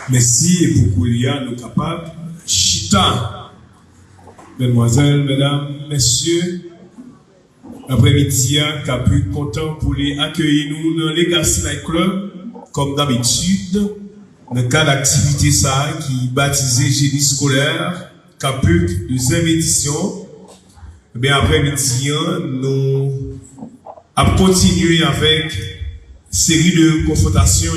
Merci et pour qu'il y a nous capables. Chita, mesdemoiselles, mesdames, messieurs, après-midi, qui a pu content pour les accueillir nous dans Legacy Night Club, comme d'habitude, dans le cadre d'activité ça, qui baptisé génie scolaire, CAPUC, deuxième édition. Bien après-midi, nous avons continué avec série de confrontations,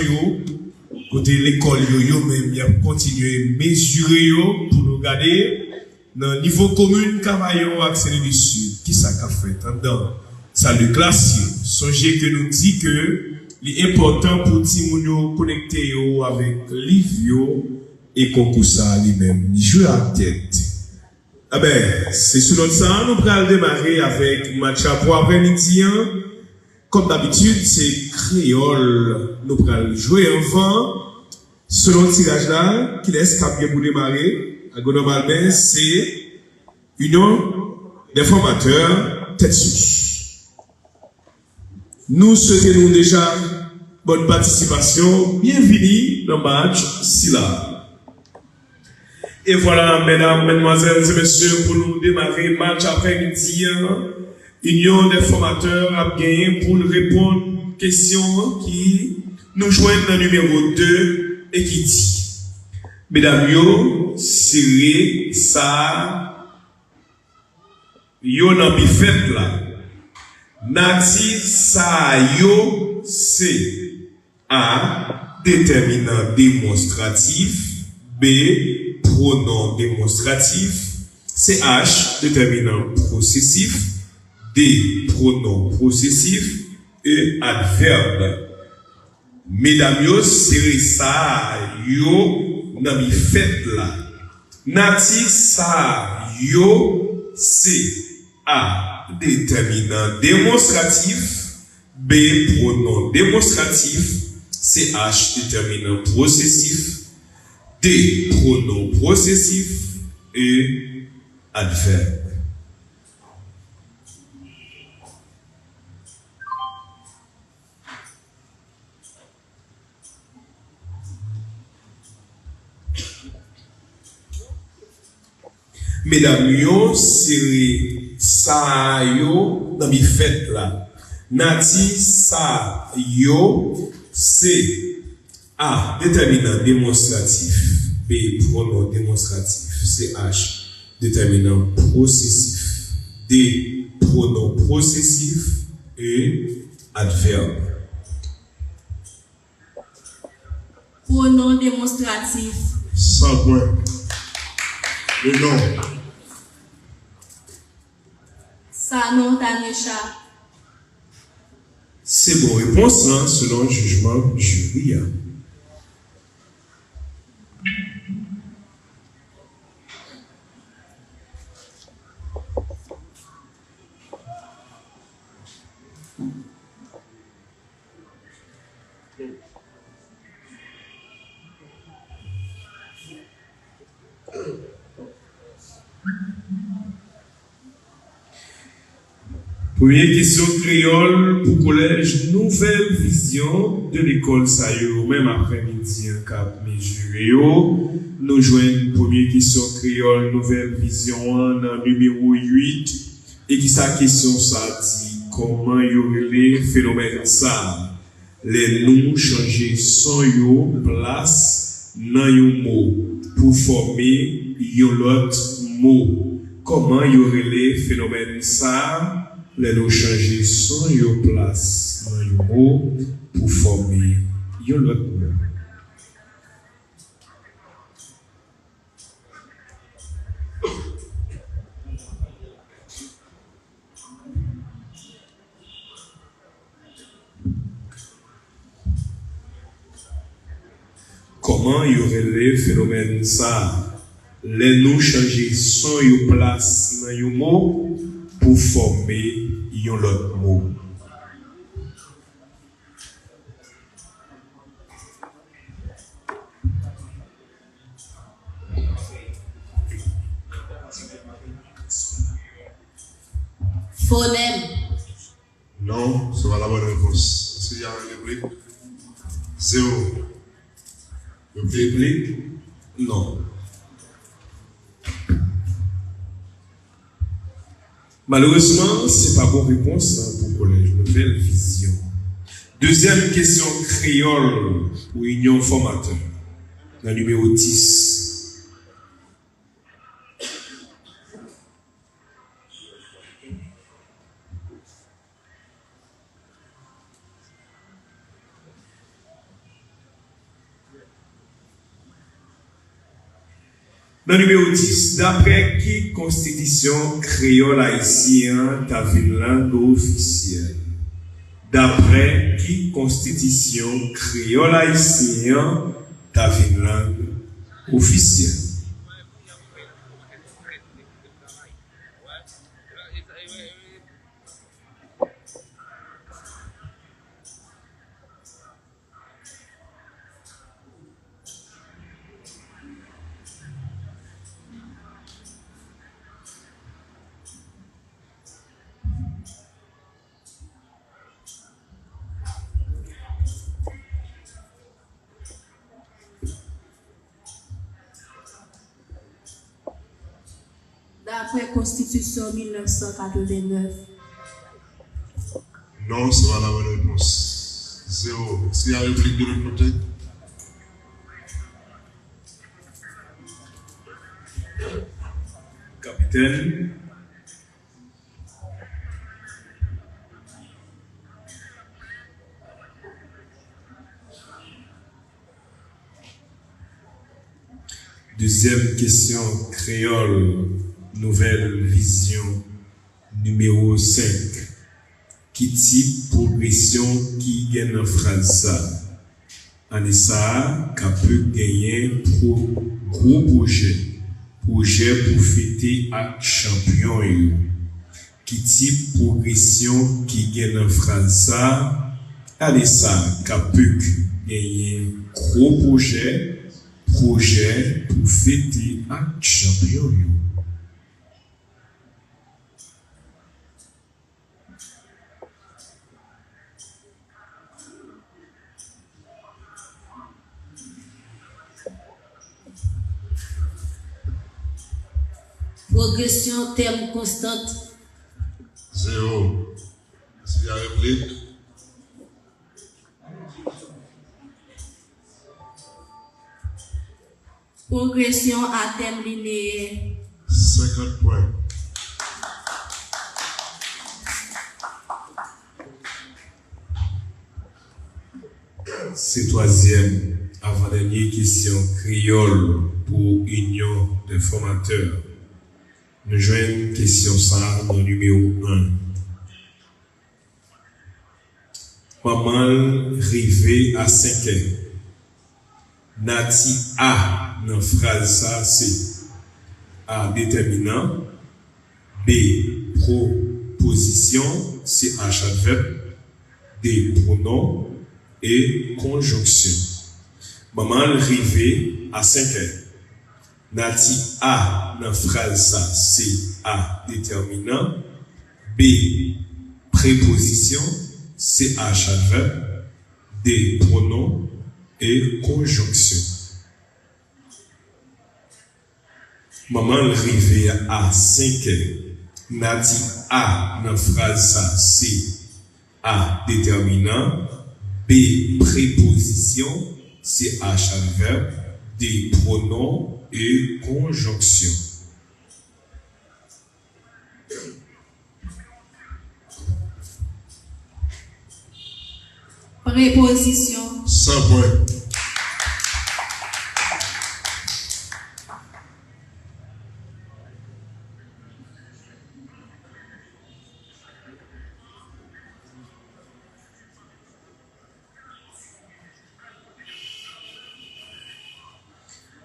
côté l'école, même bien continuer à mesurer pour nous garder dans le niveau commun Cavaillon accès du Sud. Qui ça qu'a fait dans ça de classe? Songez que nous dit que l'important pour Timounio connecter avec Livio et concours ça lui-même. Il joue à tête. Ah ben, c'est sur notre ça, nous allons démarrer avec match pour après-midi. Comme d'habitude, c'est créole. Nous allons jouer avant. Selon le tirage là, qui laisse cap pour démarrer, normalement, c'est union des formateurs tête source. Nous souhaitons déjà bonne participation. Bienvenue dans le match SILA. Et voilà, mesdames, mesdemoiselles et messieurs, pour nous démarrer le match après-midi, union des formateurs a gagné pour nous répondre aux questions qui nous joignent dans le numéro 2. Et qui dit, mesdames, yo, siré, ça, yo nan bifet là. Nati, ça, yo, c'est A, déterminant démonstratif, B, pronom démonstratif, C, H, déterminant processif, D, pronom processif, E, adverbe. Mesdames, yo, c'est ça, yo, nan mi fait là. Nati, ça, yo, c'est A, déterminant démonstratif, B, pronom démonstratif, C, H, déterminant processif, D, pronom processif, et adverbe. Mesdames, yo, c'est ça, yo, dans mes fêtes là. Nati, ça, yo, c'est A, déterminant démonstratif, B, pronom démonstratif, C, H, déterminant processif, D, pronom processif, et adverbe. Pronom démonstratif. 100 points. Le nom. Sanon Tanesha. C'est bon réponse, hein, selon le jugement jury. Première question créole pour collège, nouvelle vision de l'école Sayo, même après-midi, un cap mesuré. Nous joignons première question créole, nouvelle vision, numéro 8. Et qui sa question ça dit, comment y aurait les phénomènes ça? Les noms changer son yo place dans yon mot pour former yon l'autre mot. Comment y aurait les phénomènes ça? Les noms changer son yo place dans yon mot pour former yon l'autre mot. Comment y aurait les phénomènes ça? Les noms changer son yo place dans yon mot pour former yon l'autre mot. Phonème. Non, c'est pas la bonne réponse. Est-ce qu'il y a une réplique? 0. Le Réplique? Non. Malheureusement, ce n'est pas bonne réponse pour le collège. Nouvelle vision. Deuxième question créole pour Union Formateur. Le numéro 10. Le numéro 10. D'après qui constitution créole haïtien ta langue officielle? D'après qui constitution créole haïtien ta langue officielle? D'après Constitution 1989. Non, c'est pas la bonne réponse. 0. Est-ce qu'il y a une réplique de l'autre côté? Capitaine. Deuxième question créole, nouvelle vision, numéro 5. Qui type progression qui gagne en phrase ça? En ça, qu'a peut gagner gros projet pour fêter à champion. Qui type progression qui gagne en phrase ça? En ça, qu'a peut gagner gros projet pour fêter à champion. Progression terme constante. 0. Est-ce qu'il y a une réplique? Progression à terme linéaire. 50 points. C'est troisième, avant-dernière question créole pour Union des formateurs. Nous jouons une question ça dans le numéro 1. Maman rivé à 5 ans. Nati A dans phrase ça c'est A déterminant, B proposition, c'est H adverbe, D pronom et conjonction. Maman rivé à 5 ans. Nati A dans phrase ça c'est A déterminant, B préposition, c'est H adverbe, D pronom et conjonction. Maman rivé à 5 ans. Nati A dans phrase ça c'est A déterminant, B préposition, c'est H adverbe, D pronom et conjonction. Préposition. 100 points.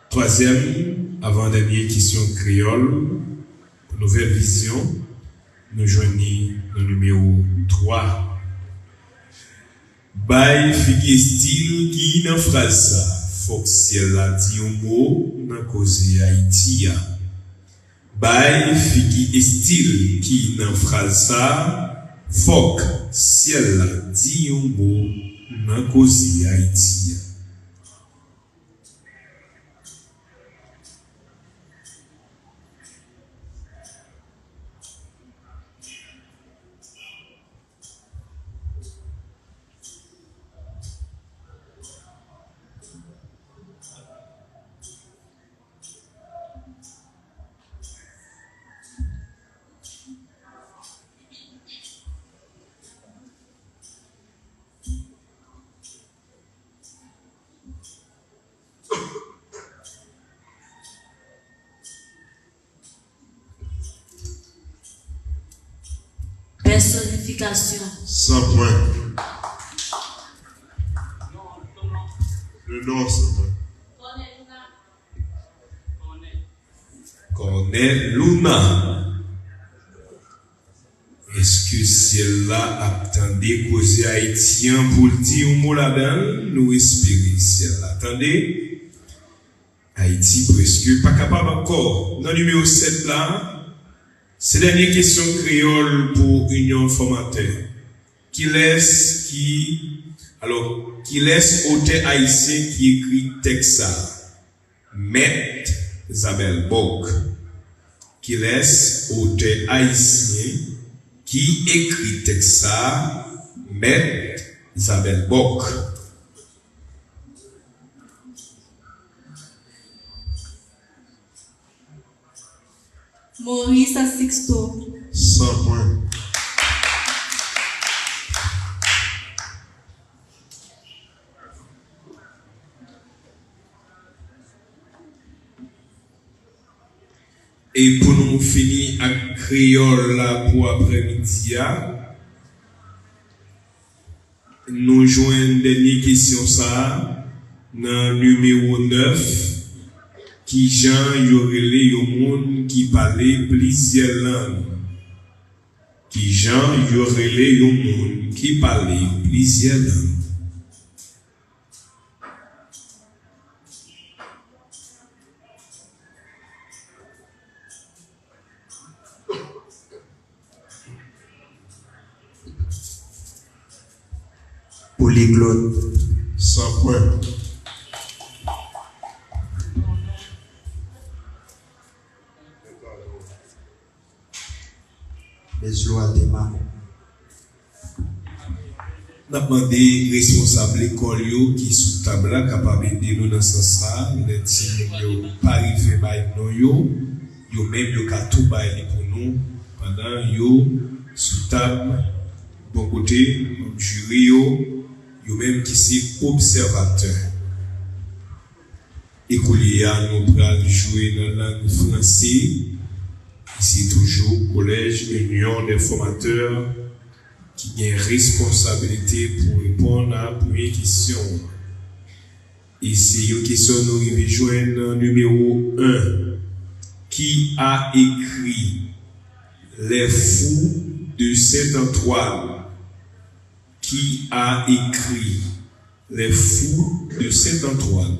Troisième, avant-dernière question créole, nouvelle vision, nous joignons le numéro 3. Bay figi style qui dans phrase ça, faut que ciel la dit un mot dans cause Haïti. Bay figi style qui dans phrase ça, faut que ciel la dit un mot dans cause Haïti. personnification. 100 points. Le nom, 100 points. Cornel Luna. Est-ce que celle-là attendez causer haïtien pour le dire un mot là-dedans? Nous espérons celle-là. Attendez. Haïti presque pas capable encore. Dans le numéro 7 là, c'est la dernière question créole pour Union Formateur. Qui laisse auteur haïtien qui écrit texte ça? Maître Isabelle Bock. Qui laisse auteur haïtien qui écrit texte ça? Maître Isabelle Bock. Maurice Sixto. 100 points. Et pour nous finir avec créole là pour après-midi, nous jouons une dernière question ça, dans le numéro 9, qui Jean yorele au monde qui parlait plusieurs langues. Qui Jean yorele au monde qui parlait plusieurs langues. Polyglotte. 100 points. Les lois des mains. Nous avons demandé responsable école qui sous table là capable d'aider nous dans ce sens. Les gens pas arrivé by nous yo même yo ka tout bailler pour nous pendant yo sous table bon côté jury yo même qui c'est observateur. Écolier nous pral jouer dans la langue française. Ici toujours collège Union des formateurs qui a responsabilité pour répondre à la première question. Ici, une question nous rejoint numéro 1. Qui a écrit Les Fous de Saint-Antoine? Qui a écrit Les Fous de Saint-Antoine?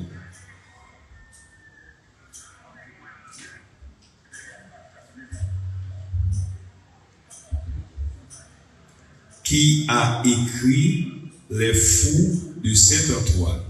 Qui a écrit Les Fous de Saint-Antoine?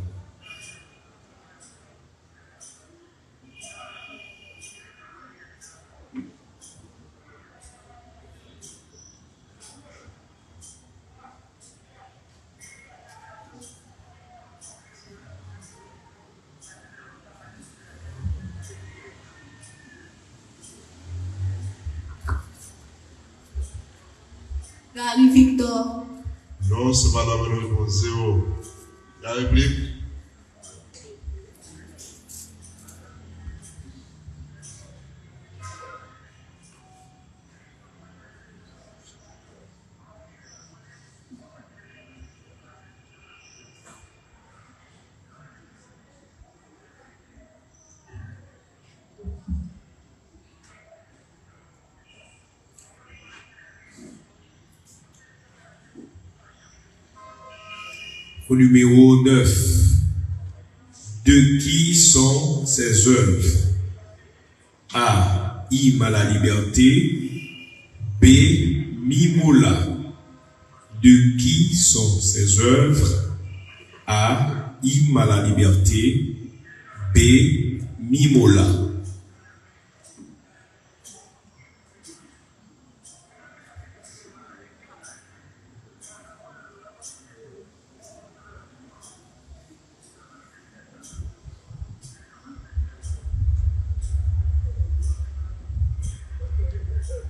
Gary Victor. Non, c'est pas la bonne réponse. 0. La réplique? Au numéro 9. De qui sont ces œuvres? A. Hymne à la liberté. B. Mimola. De qui sont ces œuvres? A. Hymne à la liberté. B. Mimola.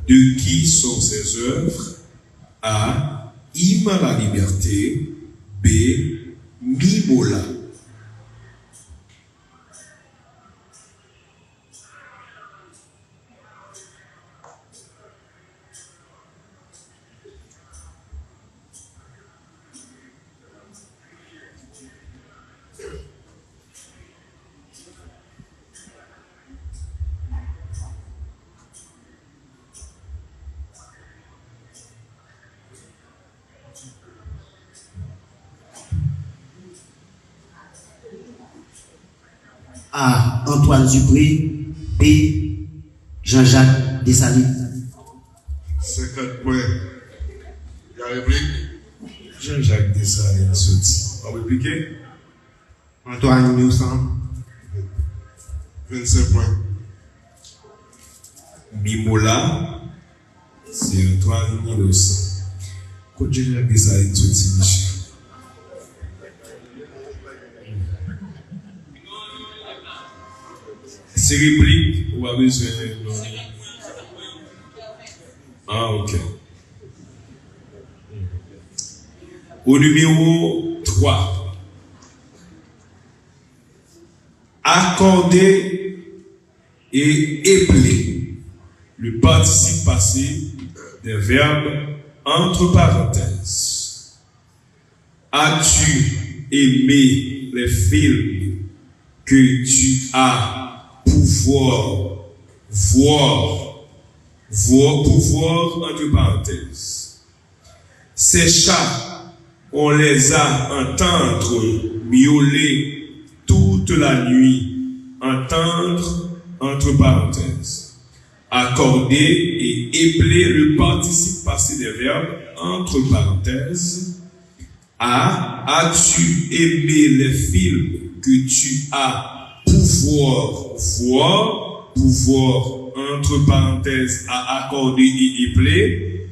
De qui sont ces œuvres? A. Hymne à la liberté. B. Mimola. A. Antoine Dupré. B. Jean-Jacques Dessalines. 50 points. Il y a réplique. Jean-Jacques Dessalines sorti. On va répliquer. Antoine Newson. 25 points. Mimola, c'est Antoine Innocent. Quand Jean-Jacques Dessalines sorti, Michel. C'est réplique ou a besoin de... Ah, ok. Au numéro 3, accorder et épeler le participe passé des verbes entre parenthèses. As-tu aimé les films que tu as pouvoir pouvoir entre parenthèses? Ces chats, on les a entendre miauler toute la nuit. Entendre entre parenthèses. Accorder et épeler le participe passé des verbes entre parenthèses. As-tu aimé les films que tu as pouvoir entre parenthèses à accorder et épeler.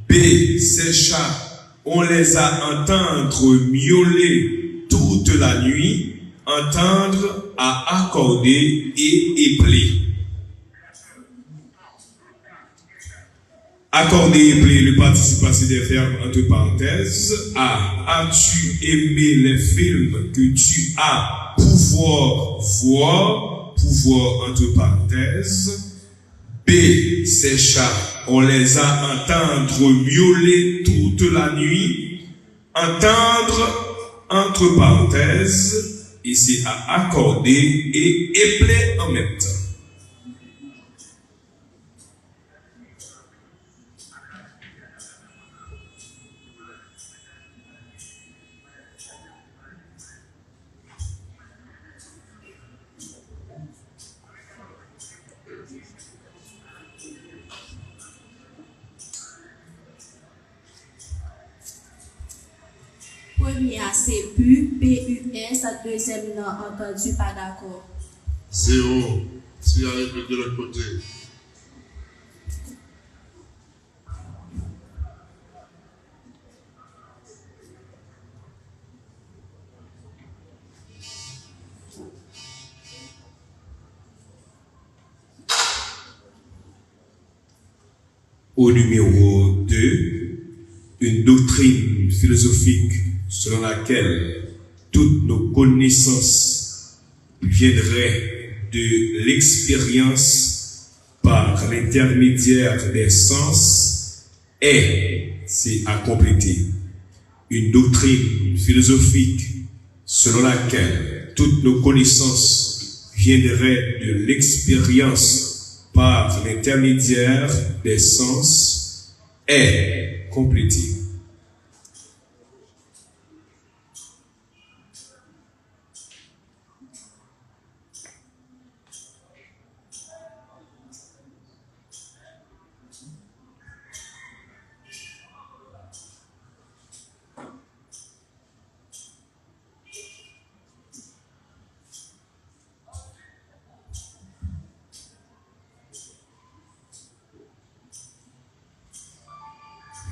B. Ces chats, on les a entendre miauler toute la nuit. Entendre à accorder et épeler. Accorder et épeler le participe passé des verbes entre parenthèses. A. As-tu aimé les films que tu as pouvoir entre parenthèses. B. Ces chats, on les a entendre miauler toute la nuit. Entendre entre parenthèses. Ici à accorder et épeler en même temps. Premier, c'est PUS, la deuxième, non entendu, pas d'accord. 0. S'il y a réplique de l'autre côté. Au numéro 2, une doctrine philosophique selon laquelle toutes nos connaissances viendraient de l'expérience par l'intermédiaire des sens c'est à compléter. Une doctrine philosophique selon laquelle toutes nos connaissances viendraient de l'expérience par l'intermédiaire des sens est complétée.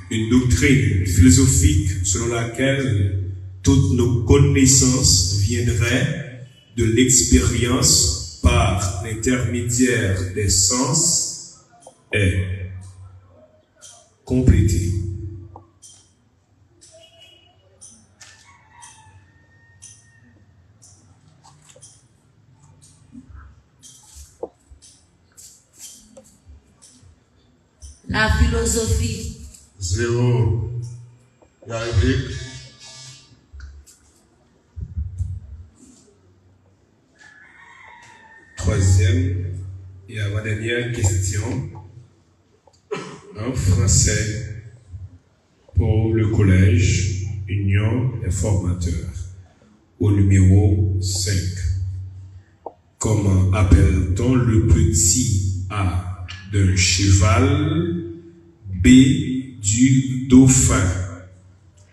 Une doctrine philosophique selon laquelle toutes nos connaissances viendraient de l'expérience par l'intermédiaire des sens est complétée. La philosophie. 0. Il y a réplique. Troisième et avant-dernière question en français pour le collège Union des formateurs au numéro 5. Comment appelle-t-on le petit A d'un cheval, B du dauphin?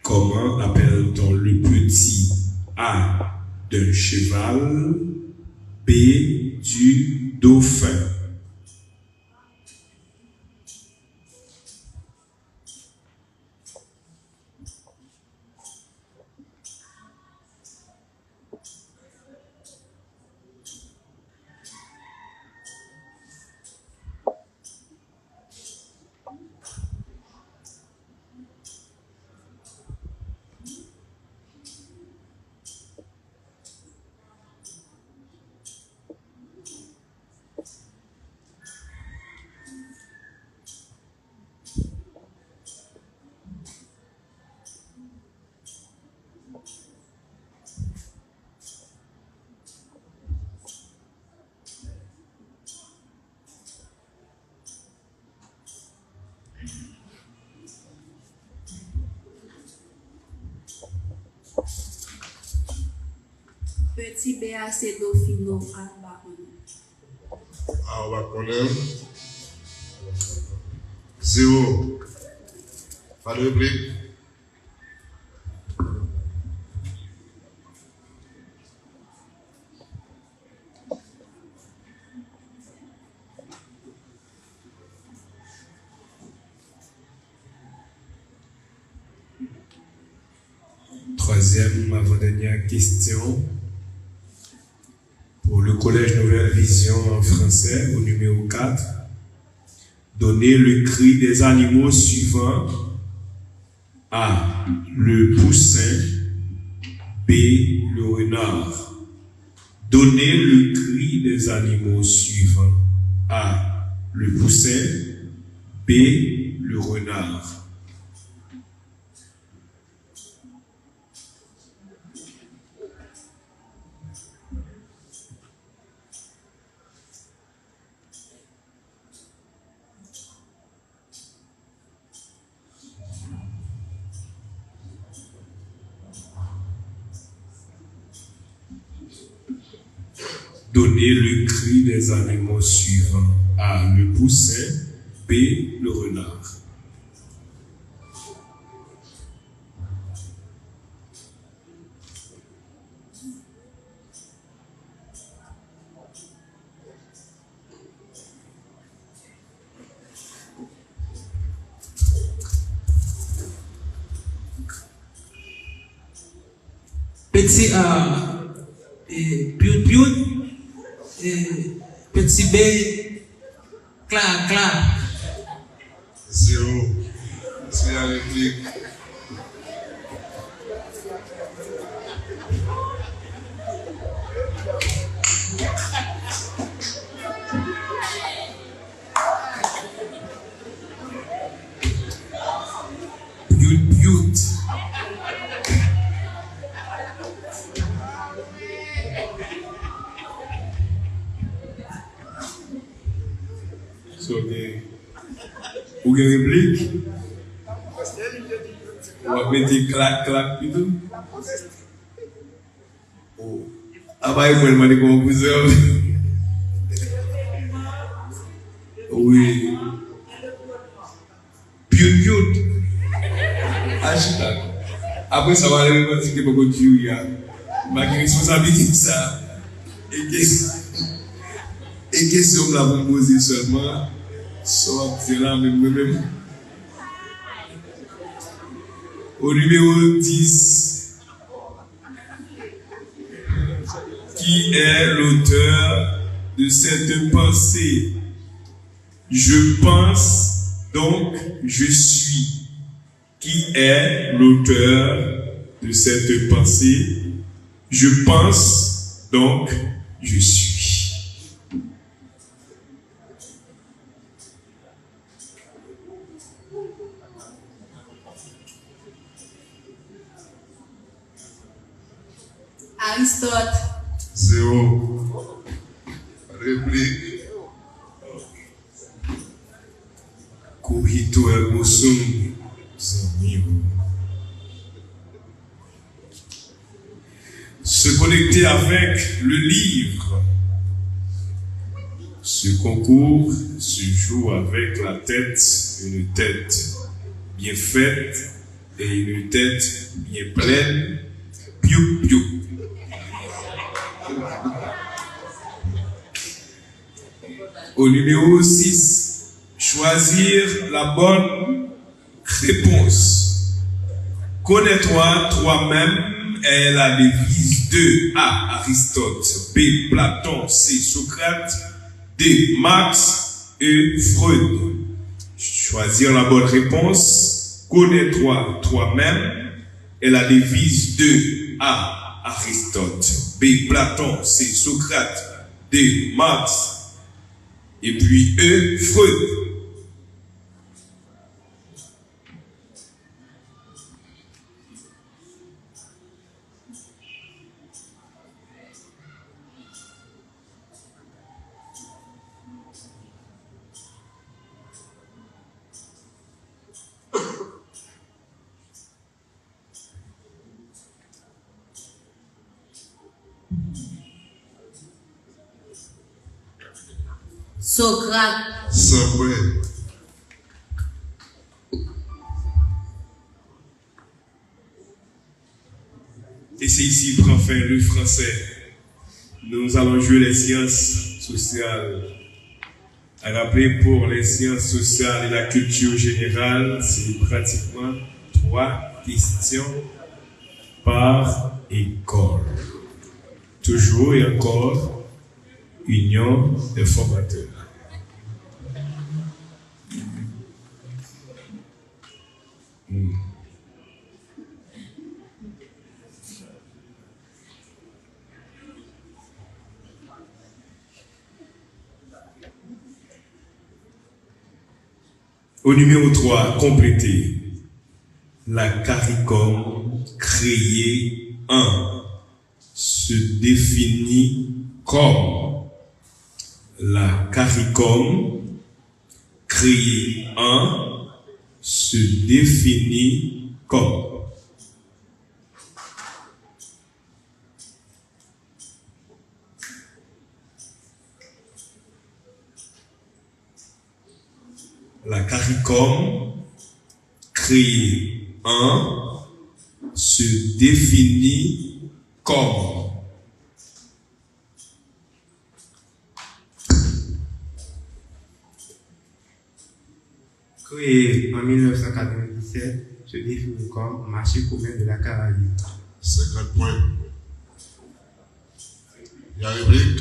Comment appelle-t-on le petit A d'un cheval, B du dauphin? Petit BAC Dauphino à Baron. On va connaître. 0. Pas de réplique. Troisième, avant-dernière question. Pour le Collège Nouvelle Vision en français, au numéro 4. Donnez le cri des animaux suivants. A. Le poussin. B. Le renard. Donnez le cri des animaux suivants. A. Le poussin. B. Le renard. Donnez le cri des animaux suivants. A. Le poussin. B. Le renard. Petit A, piou, petit B, clap. 0. C'est la réplique. Piou. Ou gen réplique? Ou va mettre clac plutôt? Oh. Ah bah, il faut demander comment vous avez. Oui. Piou. Hashtag. Après, ça va aller parce que beaucoup de Dieu, il y a ma responsabilité de ça. Et question que la vous poser seulement, soit c'est là, même. Au numéro 10, qui est l'auteur de cette pensée? Je pense, donc je suis. Qui est l'auteur de cette pensée? Je pense, donc je suis. Aristote. 0. Réplique. Kuhito ergo sum. Se connecter avec le livre Ce concours se joue avec la tête, une tête bien faite et une tête bien pleine. Piou, piou. Au numéro 6, choisir la bonne réponse. Connais-toi toi-même est la devise de A. Aristote, B. Platon, C. Socrate, D. Marx, E. Freud. Choisir la bonne réponse. Connais-toi toi-même est la devise de A. Aristote, B. Platon, C. Socrate, D. Marx, et puis E. Freud. Socrate. Samuel. Et c'est ici prend fin le français. Nous allons jouer les sciences sociales. À rappeler, pour les sciences sociales et la culture générale, c'est pratiquement 3 questions par école. Toujours et encore, union des formateurs. Au numéro 3, complétez. La CARICOM créée en se définit comme. La CARICOM créée en se définit comme. La CARICOM créée en se définit comme. Créé en 1997, se définit comme marché commun de la Caraïbe. 50 points. Il y a réplique.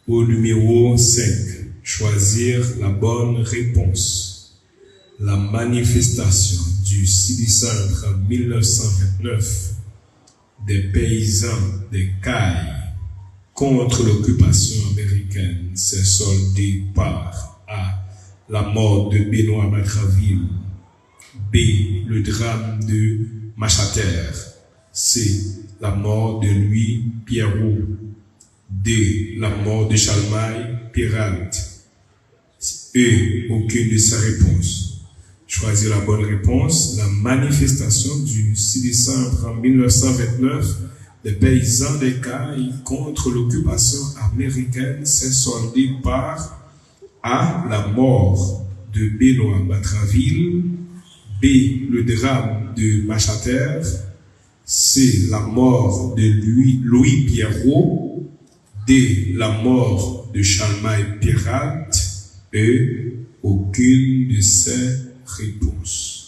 Au numéro 5, choisir la bonne réponse. La manifestation du 6 décembre 1929 des paysans des Cailles contre l'occupation américaine s'est soldée par A. La mort de Benoît Matraville, B. Le drame de Machater, C. La mort de Louis Pierrot, D. La mort de Chalmaille-Pirate, E. Aucune de ces réponses. Choisir la bonne réponse. La manifestation du 6 décembre 1929 des paysans des Cailles contre l'occupation américaine s'est soldée par A. La mort de Benoît Matraville, B. Le drame de Machater, C. La mort de Louis Pierrot, D. La mort de Chalmaille-Pirate, E. Aucune de ces réponses.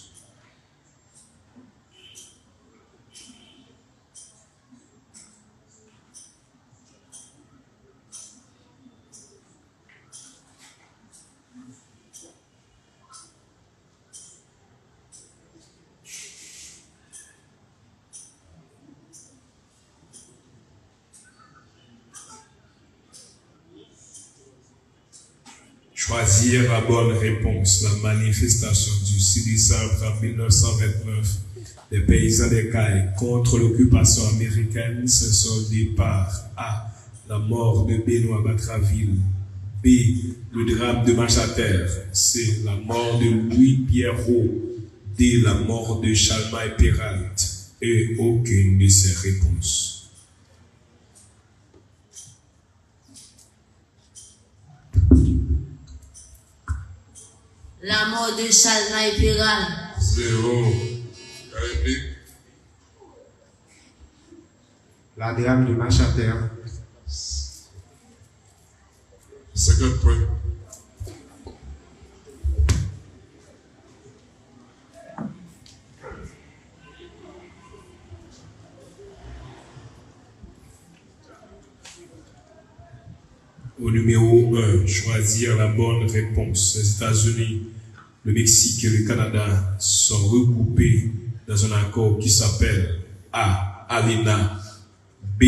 Choisir la bonne réponse. La manifestation du 6 décembre 1929 des paysans des Cailles contre l'occupation américaine se soldait par A. La mort de Benoît Batraville, B. Le drame de Machater, C. La mort de Louis Pierrot, D. La mort de Chalmaille Peralt, et aucune de ces réponses. La mort de Chalmaille Peralt. 0. La réplique. La drame de Machater. 50 points. Au numéro 1, choisir la bonne réponse. Les États-Unis, le Mexique et le Canada sont regroupés dans un accord qui s'appelle A. ALENA, B.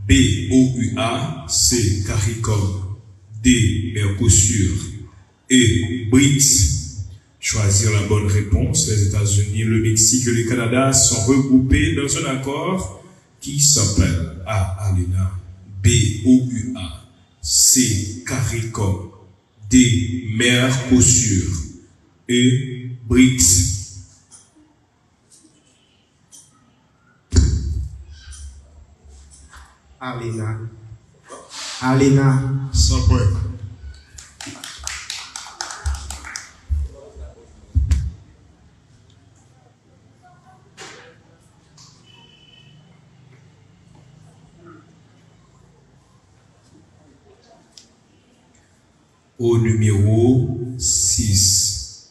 BOUA, C. CARICOM, D. Mercosur et BRICS. Choisir la bonne réponse. Les États-Unis, le Mexique et le Canada sont regroupés dans un accord qui s'appelle A. ALENA, B. OUA, C. CARICOM, D. Mercosur et BRICS. ALENA. ALENA. 100 points. Au numéro 6,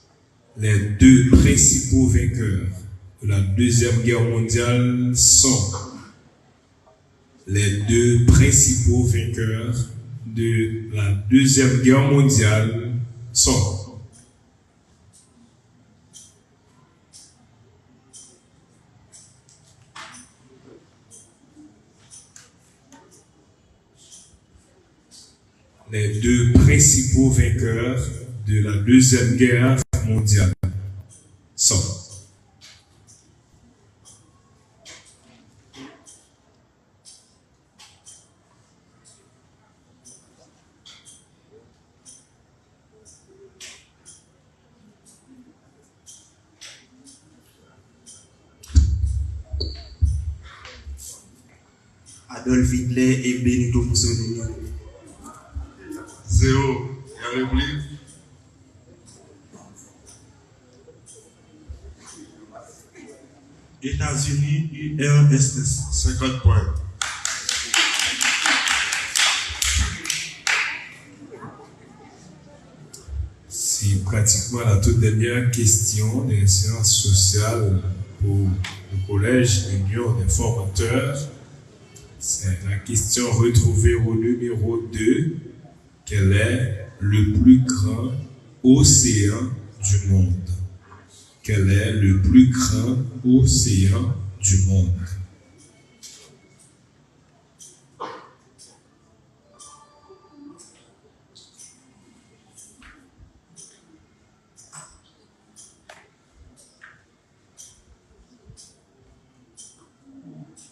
les deux principaux vainqueurs de la Deuxième Guerre mondiale sont les deux principaux vainqueurs de la Deuxième Guerre mondiale sont les deux principaux vainqueurs de la Deuxième Guerre mondiale sont Adolf Hitler et Benito Mussolini. 0. La réplique. États-Unis, URSS. 50 points. C'est pratiquement la toute dernière question des sciences sociales pour le collège Union des formateurs. C'est la question retrouvée au numéro 2. Quel est le plus grand océan du monde? Quel est le plus grand océan du monde?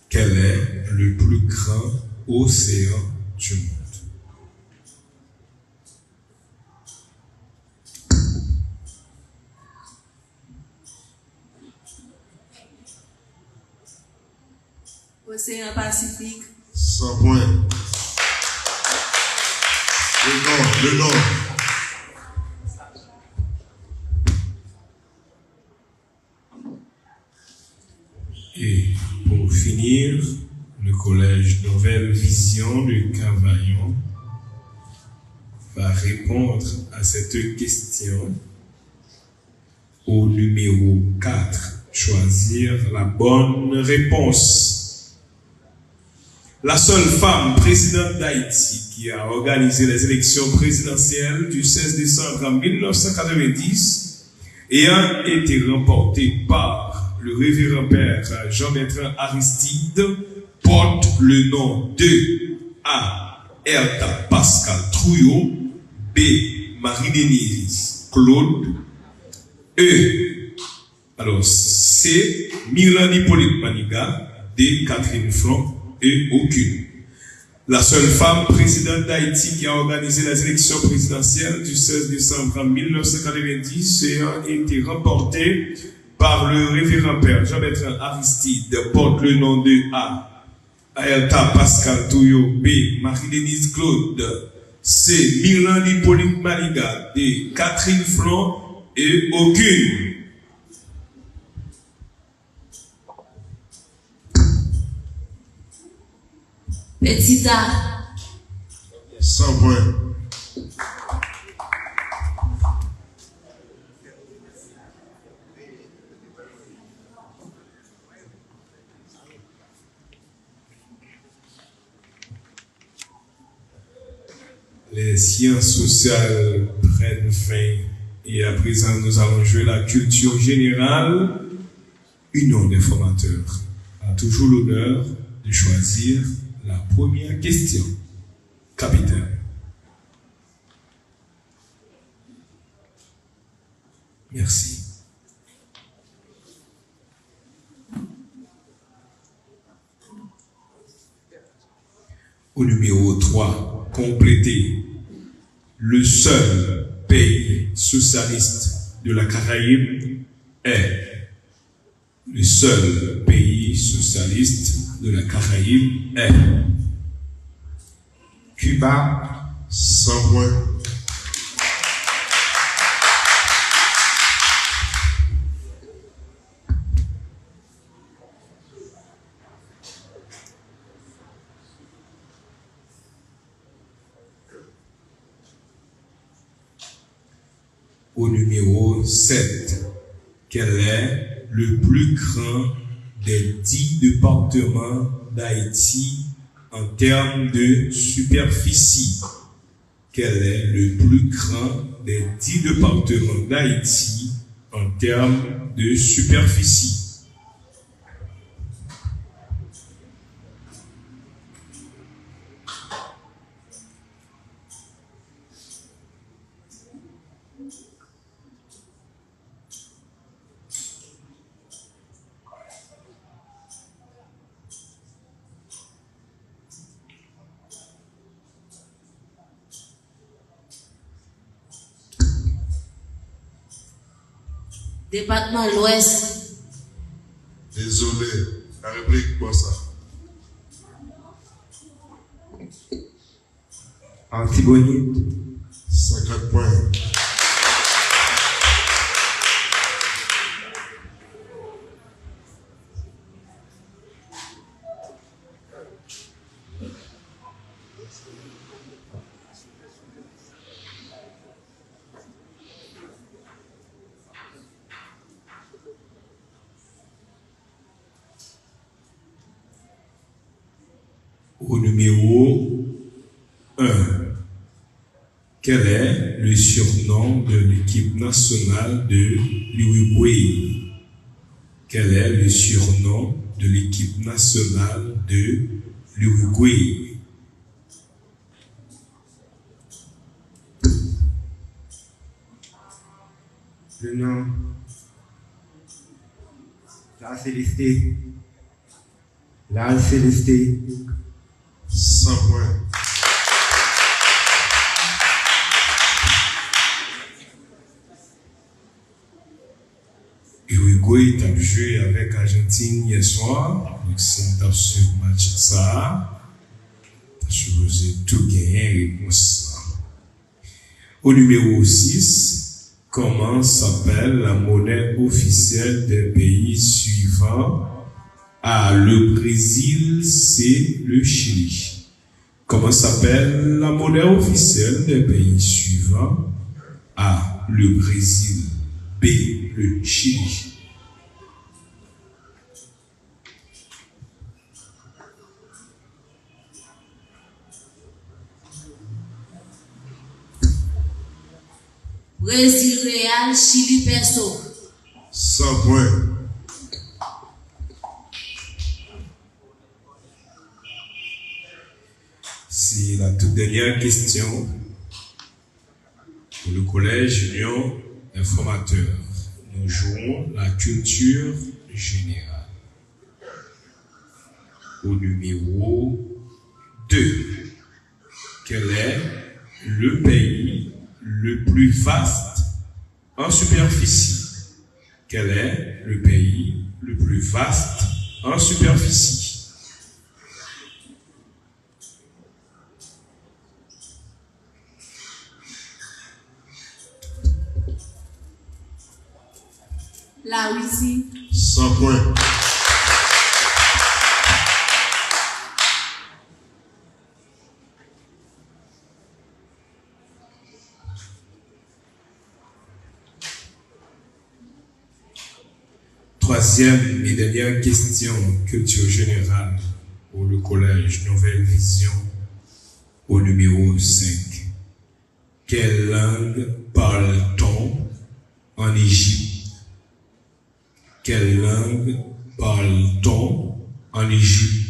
Quel est le plus grand océan du monde? Océan Pacifique. 100 points. Le nord. Et pour finir, le collège Nouvelle Vision de Cavaillon va répondre à cette question au numéro 4. Choisir la bonne réponse. La seule femme présidente d'Haïti qui a organisé les élections présidentielles du 16 décembre 1990 ayant été remportée par le révérend père Jean-Bertrand Aristide porte le nom de A. Erta Pascal Trouillot, B. Marie-Denise Claude, E. Alors, C. Milan Hippolyte Maniga, D. Catherine Flon, et aucune. La seule femme présidente d'Haïti qui a organisé les élections présidentielles du 16 décembre 1990 ayant été remportée par le révérend père Jean-Bertrand Aristide, porte le nom de A. Aelta Pascal Touyo, B. Marie-Denise Claude, C. Milan Hippolyte Maniga, D. Catherine Flon et aucune. Petit A. 100 points. Les sciences sociales prennent fin et à présent nous allons jouer la culture générale. Union des formateurs a toujours l'honneur de choisir la première question. Capitaine. Merci. Au numéro 3, complétez. Le seul pays socialiste de la Caraïbe est. Le seul pays socialiste de la Caraïbe est. Cuba. 100 points. Au numéro 7, quel est le plus grand des 10 départements d'Haïti en termes de superficie? Quel est le plus grand des 10 départements d'Haïti en termes de superficie? Département l'Ouest. Désolé, la réplique pour ça. Antibonite. 50 points. Au numéro 1, quel est le surnom de l'équipe nationale de l'Uruguay? Quel est le surnom de l'équipe nationale de l'Uruguay? Le nom. La Célesté. La Célesté. 100 points. Uruguay a joué avec Argentine hier soir. Donc, c'est un sur match ça. Je vous ai tout gagné réponse. Au numéro 6, comment s'appelle la monnaie officielle des pays suivants? A. Le Brésil, C. Le Chili. Comment s'appelle la monnaie officielle des pays suivants? A. Le Brésil, B. Le Chili. Brésil Réal, Chili Peso. 100 points. dernière question pour le collège Union Informateur. Nous jouons la culture générale. Au numéro 2. Quel est le pays le plus vaste en superficie? Quel est le pays le plus vaste en superficie? La Russie. 100 points. Troisième et dernière question, culture générale pour le collège Nouvelle Vision au numéro 5. Quelle langue parle-t-on en Égypte? Quelle langue parle-t-on en Égypte?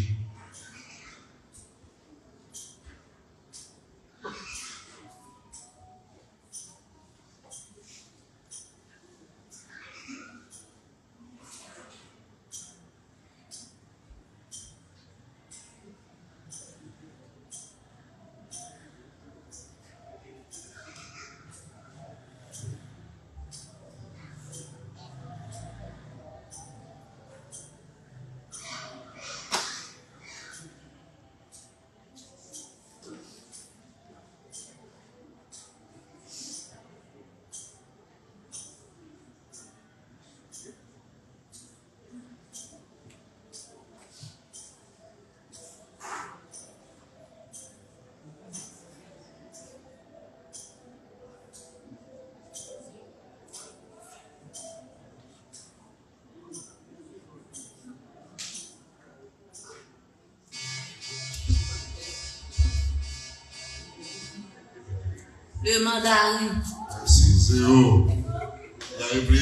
Le mandarin. Merci. 0. La réplique.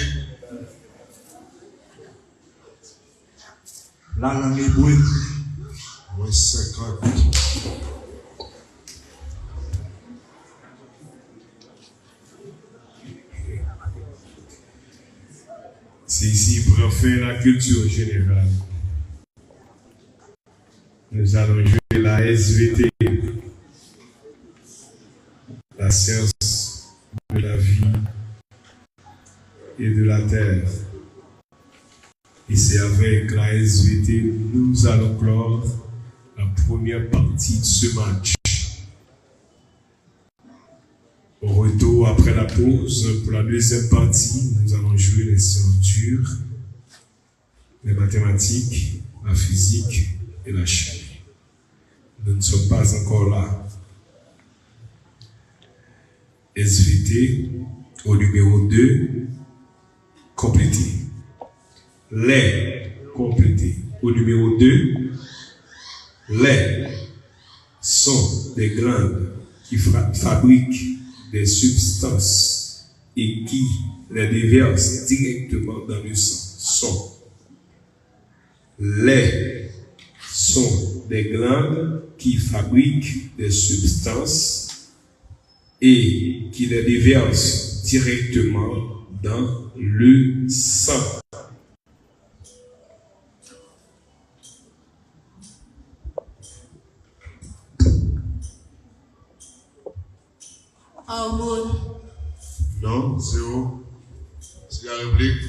La langue hébreu. Moins 50. C'est ici pour faire la culture générale. Nous allons jouer la SVT, la science de la vie et de la terre. Et c'est avec la SVT nous allons clore la première partie de ce match. Au retour, après la pause, pour la deuxième partie, nous allons jouer les sciences dures, les mathématiques, la physique et la chimie. Nous ne sommes pas encore là. SVT au numéro 2, complété. Les complétés. Au numéro 2, les sont des glandes qui fabriquent des substances et qui les déversent directement dans le sang. Les sont des glandes qui fabriquent des substances et qui les déversent directement dans le sang. Hormones. Non, 0. C'est la réplique.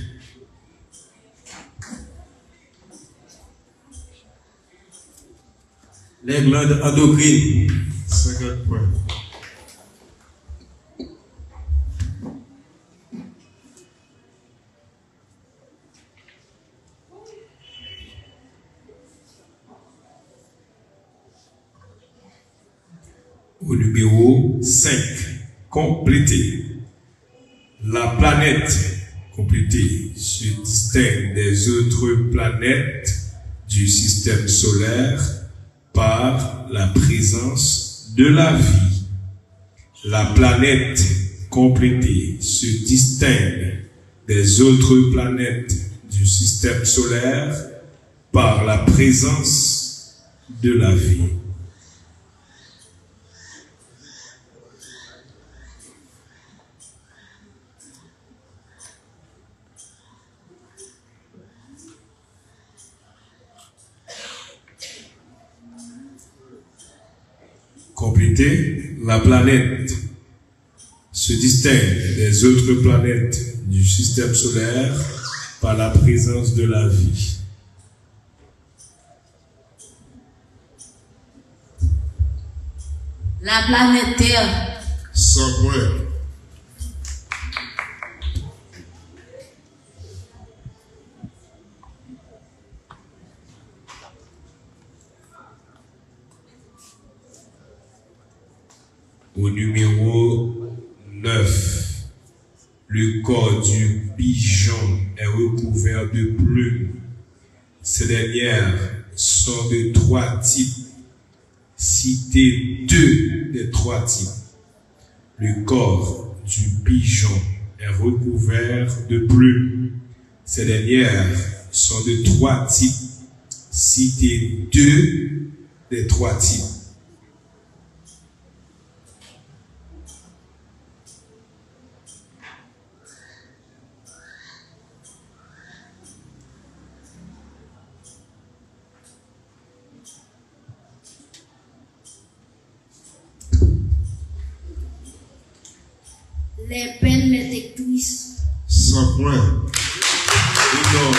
Les glandes endocrines. 50 points. Au numéro 5, complété. La planète complétée se distingue des autres planètes du système solaire par la présence de la vie. La planète complétée se distingue des autres planètes du système solaire par la présence de la vie. compléter, la planète se distingue des autres planètes du système solaire par la présence de la vie. La planète Terre 100 points. Au numéro 9, le corps du pigeon est recouvert de plumes. Ces dernières sont de 3 types. Citez 2 des 3 types. Le corps du pigeon est recouvert de plumes. Ces dernières sont de 3 types. Citez 2 des 3 types. les peines métectrices. 100 points.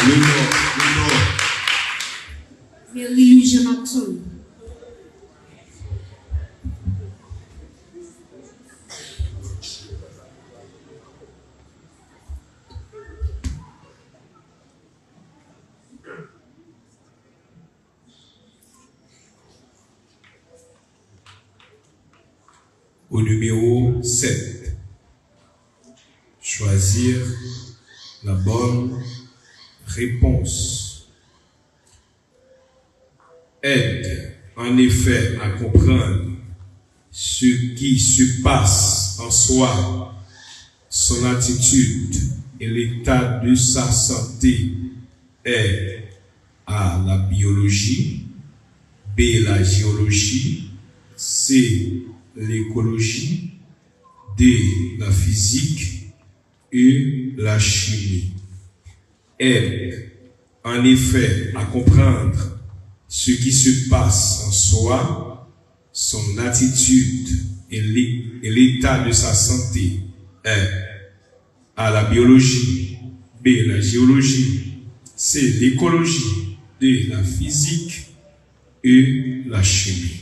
Le nom. Mary-Louise Jackson. Au numéro 7, choisir la bonne réponse. Aide en effet à comprendre ce qui se passe en soi, son attitude et l'état de sa santé. Aide à la biologie, B la géologie, C l'écologie, D la physique et la chimie. Aide en effet à comprendre ce qui se passe en soi, son attitude et l'état de sa santé. A la biologie, B la géologie, C l'écologie, D la physique et la chimie.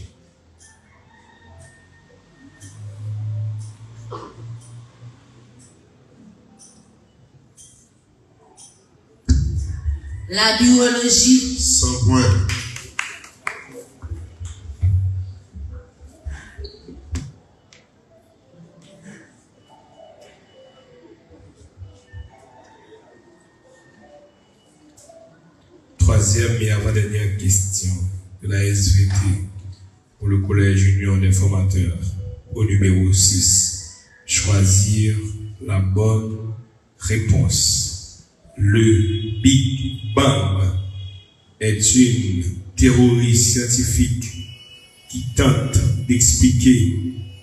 La biologie. 100 points. Troisième et avant-dernière question de la SVT pour le Collège Union des formateurs. Au numéro 6, choisir la bonne réponse. Le Big Bang est une théorie scientifique qui tente d'expliquer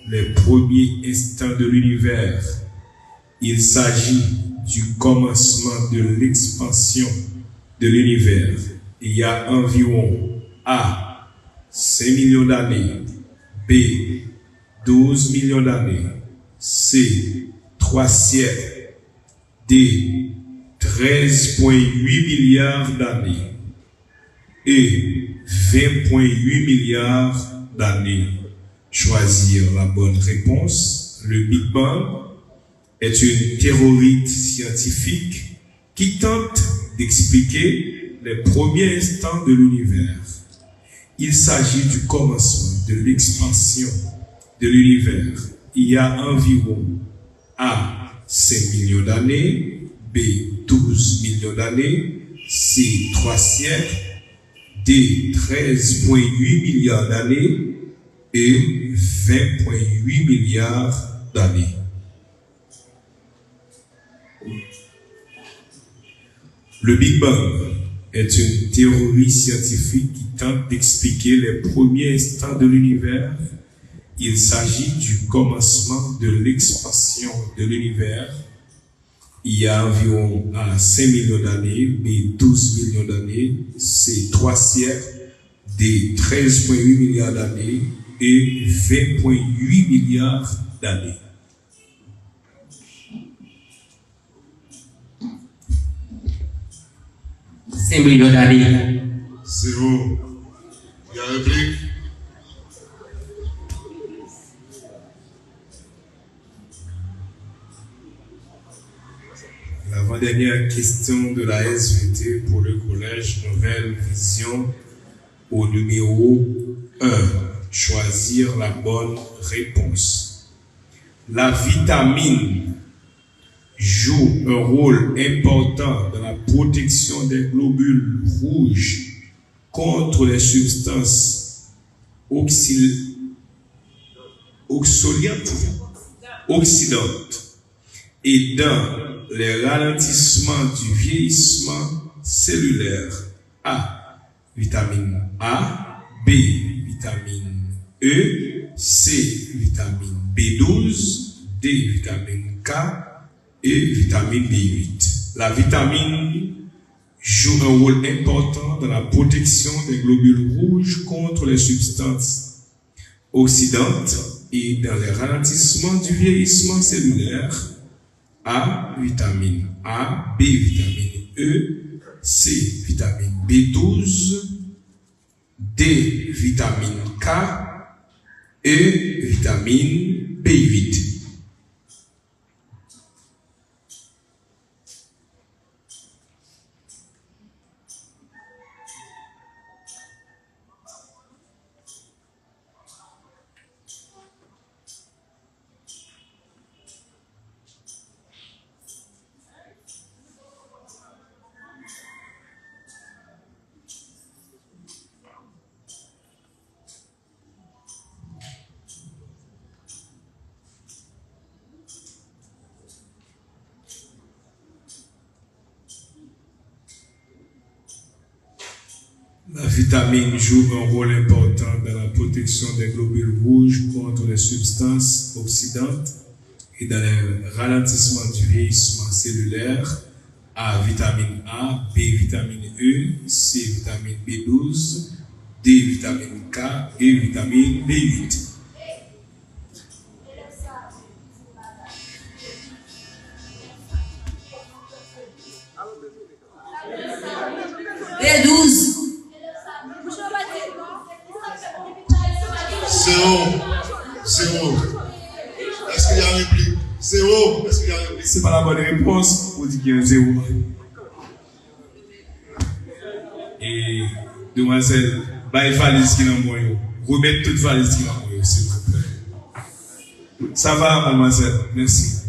les premiers instants de l'univers. Il s'agit du commencement de l'expansion de l'univers. Il y a environ A, 5 millions d'années, B, 12 millions d'années, C, 3 siècles, D, 13,8 milliards d'années et 20,8 milliards d'années. Choisir la bonne réponse. Le Big Bang est une théorie scientifique qui tente d'expliquer les premiers instants de l'univers. Il s'agit du commencement de l'expansion de l'univers. Il y a environ A, 5 millions d'années, B, 12 millions d'années, C, 3 siècles, D, 13,8 milliards d'années et 20,8 milliards d'années. Le Big Bang est une théorie scientifique qui tente d'expliquer les premiers instants de l'univers. Il s'agit du commencement de l'expansion de l'univers. Il y a environ 5 millions d'années, B 12 millions d'années, C 3 siècles, D 13,8 milliards d'années et 20,8 milliards d'années. $5 d'années. 0. Il y a réplique. L'avant-dernière question de la SVT pour le collège Nouvelle Vision au numéro 1. Choisir la bonne réponse. La vitamine joue un rôle important dans la protection des globules rouges contre les substances oxydantes et dans les ralentissements du vieillissement cellulaire. A. Vitamine A. B. Vitamine E. C. Vitamine B12. D. Vitamine K. Et vitamine B8. La vitamine joue un rôle important dans la protection des globules rouges contre les substances oxydantes et dans les ralentissements du vieillissement cellulaire. A, vitamine A, B, vitamine E, C, vitamine B12, D, vitamine K, E, vitamine B8. La vitamine joue un rôle important dans la protection des globules rouges contre les substances oxydantes et dans le ralentissement du vieillissement cellulaire. A, vitamine A, B, vitamine E, C, vitamine B12, D, vitamine K et vitamine B8. B12. 0. Est-ce qu'il y a un réplique? 0. Est-ce qu'il y a un réplique? C'est pas la bonne réponse, on dit qu'il y a un 0. Et demoiselle, bah il valise qui est dans mon yo. Remettez toute valise qui est dans mon yo, s'il vous plaît. Ça va, mademoiselle? Merci.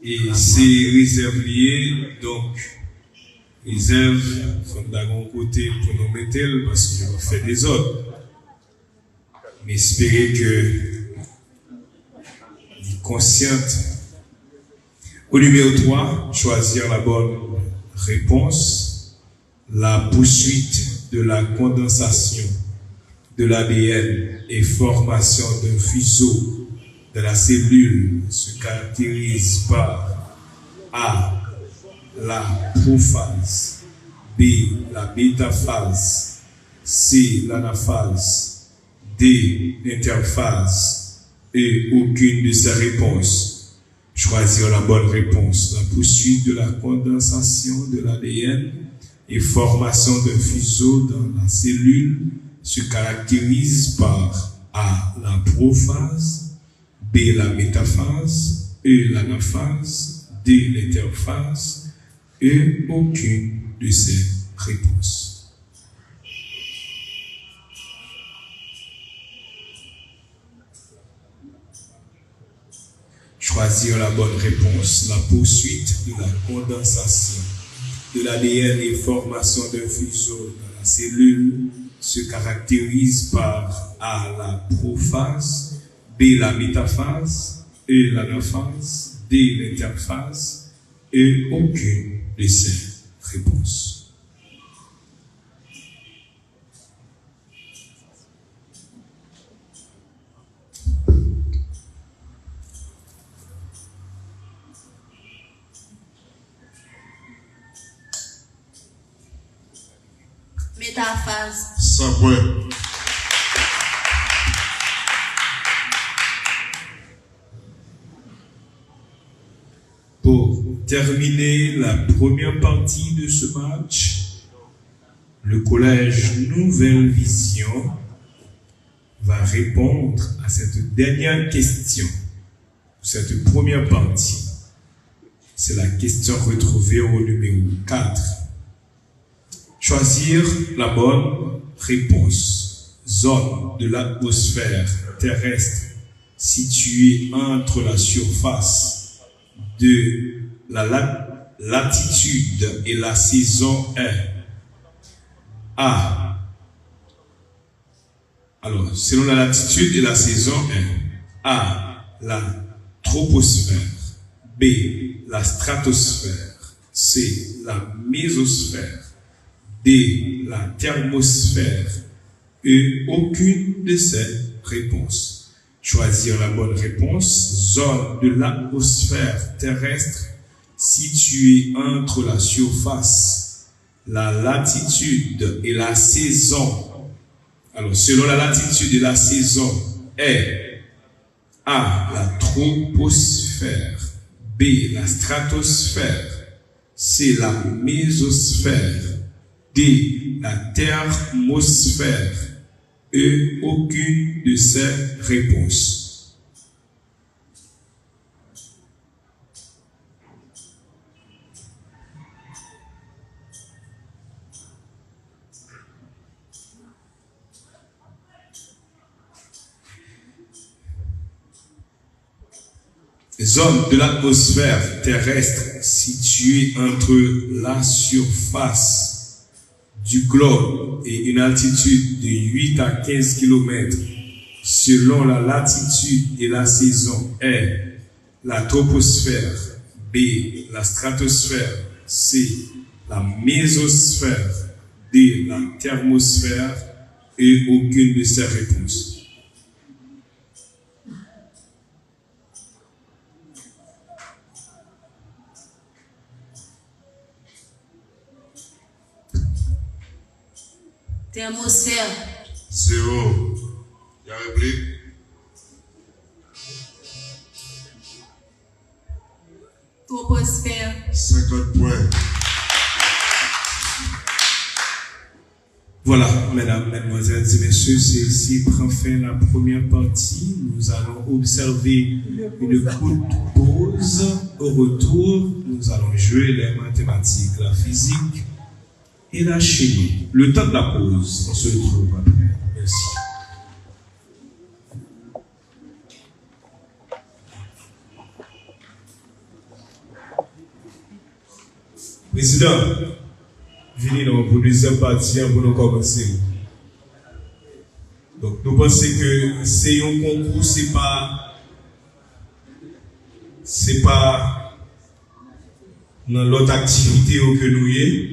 Et c'est réserve liée, donc réserve sont d'un côté pour nous mettre parce qu'on fait des ordres. Mais espérez que vous êtes consciente. Au numéro 3, choisir la bonne réponse. La poursuite de la condensation de l'ADN et formation d'un fuseau de la cellule se caractérise par A, la prophase, B, la métaphase, C, l'anaphase, D, l'interphase et aucune de ces réponses. Choisir la bonne réponse. La poursuite de la condensation de l'ADN et formation d'un fuseau dans la cellule se caractérise par A, la prophase, B, la métaphase, E, l'anaphase, D, l'interphase, et aucune de ces réponses. Choisir la bonne réponse. La poursuite de la condensation de l'ADN et formation d'un fuseau dans la cellule se caractérise par A, la prophase, B, la métaphase, E, l'anaphase, D, l'interphase, et aucune de ces réponses. métaphase. 100 points. Pour terminer la première partie de ce match, le collège Nouvelle Vision va répondre à cette dernière question, cette première partie. C'est la question retrouvée au numéro 4. Choisir la bonne réponse. Zone de l'atmosphère terrestre située entre la surface de la latitude et la saison est A. Alors, selon la latitude et la saison est A. La troposphère. B. La stratosphère. C. La mésosphère. D. La thermosphère. E. Aucune de ces réponses. Choisir la bonne réponse. Zone de l'atmosphère terrestre située entre la surface, la latitude et la saison. Alors, selon la latitude et la saison est A. La troposphère. B. La stratosphère. C. La mésosphère. D. La thermosphère. E. Aucune de ces réponses. Zone de l'atmosphère terrestre située entre la surface du globe et une altitude de 8 à 15 km selon la latitude et la saison est la troposphère, B. La stratosphère, C. La mésosphère, D. La thermosphère et aucune de ces réponses. Thermosphère. 0. Il y a réplique? Troposphère. 50 points. Voilà, mesdames, mesdemoiselles et messieurs, c'est ici prend fin la première partie. Nous allons observer une courte pause. Au retour, nous allons jouer les mathématiques, la physique et la chimie. Le temps de la pause, on se retrouve après. Merci. Président, venez pour la deuxième partie pour nous commencer. Donc, nous pensons que c'est un concours, c'est pas dans l'autre activité que nous y.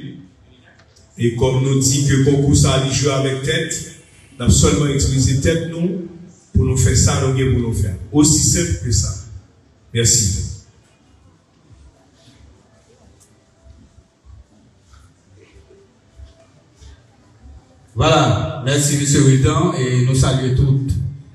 Et comme nous dit que le concours ça a joué avec tête, nous avons seulement utilisé tête nous pour nous faire ça, nous pour nous faire. Aussi simple que ça. Merci. Voilà, merci M. Ridan et nous saluons toutes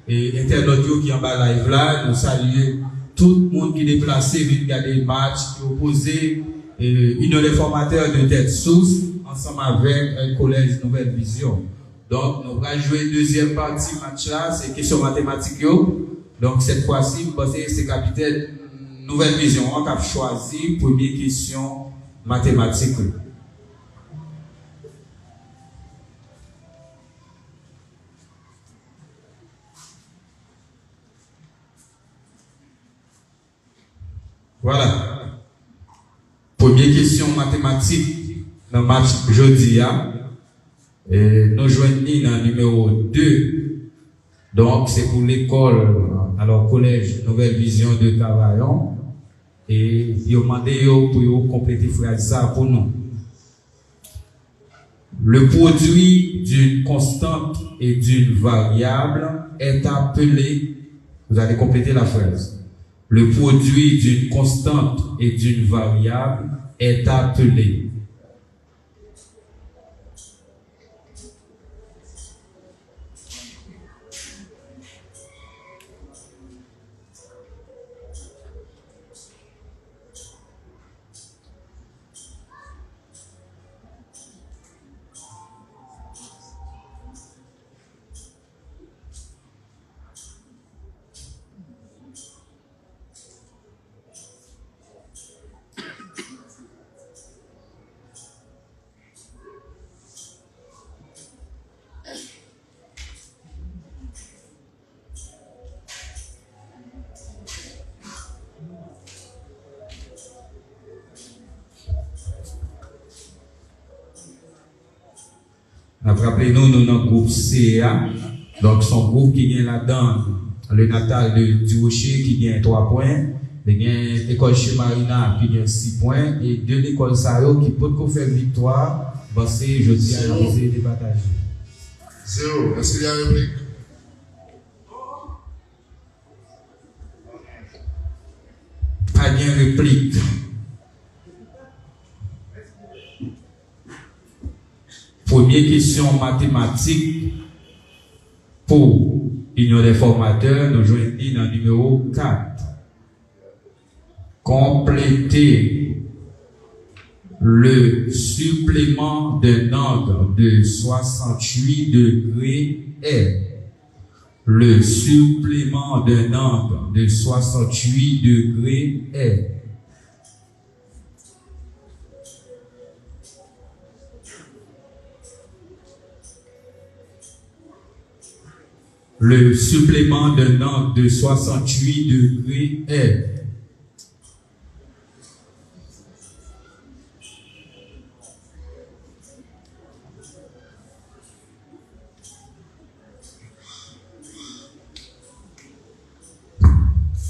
et internautes qui en bas live là, nous saluons tout le monde qui est déplacé, vient regarder le match, qui est opposé, une des formateurs de tête source, ensemble avec un collège Nouvelle Vision. Donc, nous allons jouer la deuxième partie du match là, c'est question mathématique. Donc, cette fois-ci, vous pensez que c'est capitaine Nouvelle Vision. On a choisi première question mathématique. Voilà. Première question mathématique dans le match jeudi. Nous joignons dans le numéro 2. Donc, c'est pour l'école, alors collège Nouvelle Vision de Cavaillon. Et ils ont demandé pour compléter ça pour nous. Le produit d'une constante et d'une variable est appelé, vous allez compléter la phrase. Le produit d'une constante et d'une variable est appelé. On a rappelé nous dans le groupe CA. Donc, son groupe qui vient là-dedans, le Natal de Durocher qui gagne 3 points. Il y a l'école chez Marina qui gagne 6 points. Et 2 l'école Sao qui peut faire victoire. Bon, c'est jeudi à la visée des batailles. 0. Est-ce qu'il y a une réplique? Pas bien réplique. Première question mathématique pour l'Union des formateurs, nous joignons dans le numéro 4. Compléter le supplément d'un angle de 68 degrés est. Le supplément d'un angle de 68 degrés est. Le supplément d'un angle de 68 degrés est.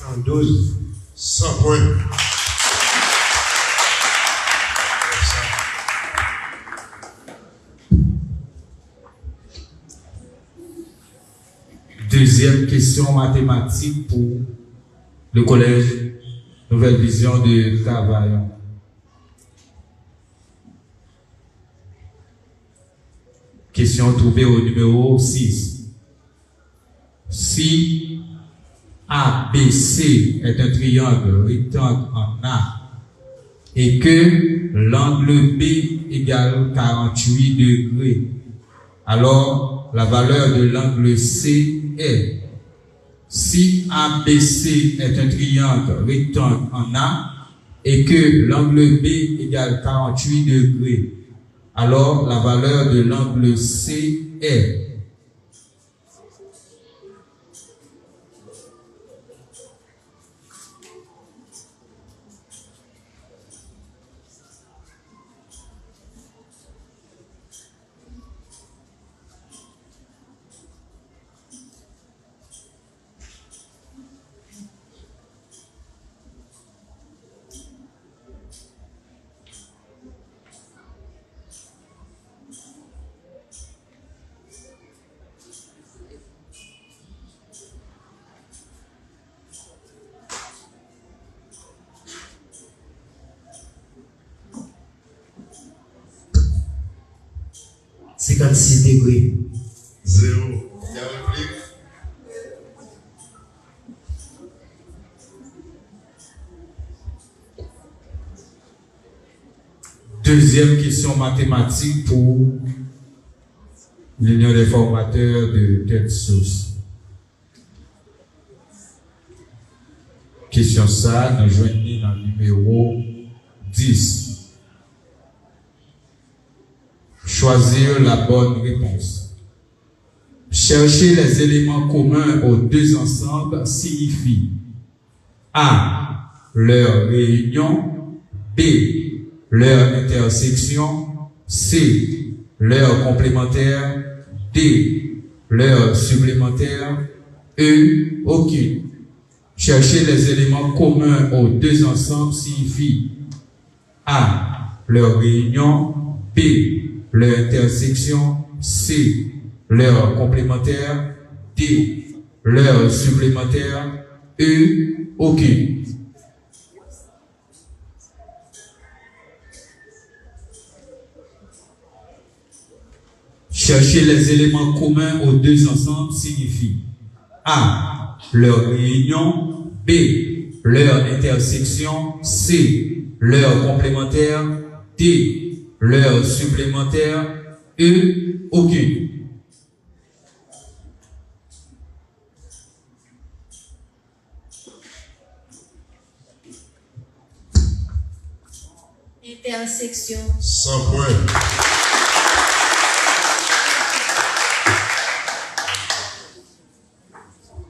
En 12. 100 points. Deuxième question mathématique pour le collège Nouvelle Vision de Cavaillon. Question trouvée au numéro 6. Si ABC est un triangle rectangle en A et que l'angle B égale 48 degrés, alors la valeur de l'angle C est. Si ABC est un triangle rectangle en A et que l'angle B égale 48 degrés, alors la valeur de l'angle C est. Degrés. 0. Il y a une réplique? Deuxième question mathématique pour l'Union des formateurs de tête sauce. Question ça, nous joignons dans le numéro 10. Choisir la bonne réponse. Chercher les éléments communs aux deux ensembles signifie A. Leur réunion, B. Leur intersection, C. Leur complémentaire, D. Leur supplémentaire, E. Aucune. Chercher les éléments communs aux deux ensembles signifie A. Leur réunion, B. Leur intersection, C. Leur complémentaire, D. Leur supplémentaire, E. Aucune. Chercher les éléments communs aux deux ensembles signifie A. Leur réunion, B. Leur intersection, C. Leur complémentaire, D. Leur supplémentaire, E. Aucune. Intersection. 100 points.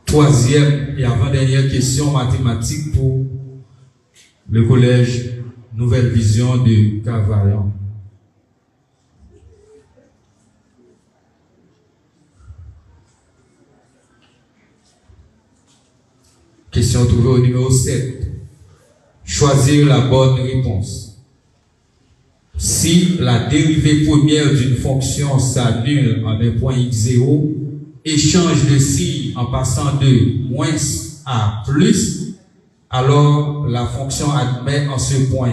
Troisième et avant-dernière question mathématique pour le collège Nouvelle Vision de Cavaillon. Question trouvée au numéro 7. Choisir la bonne réponse. Si la dérivée première d'une fonction s'annule en un point x0 et change de signe en passant de moins à plus, alors la fonction admet en ce point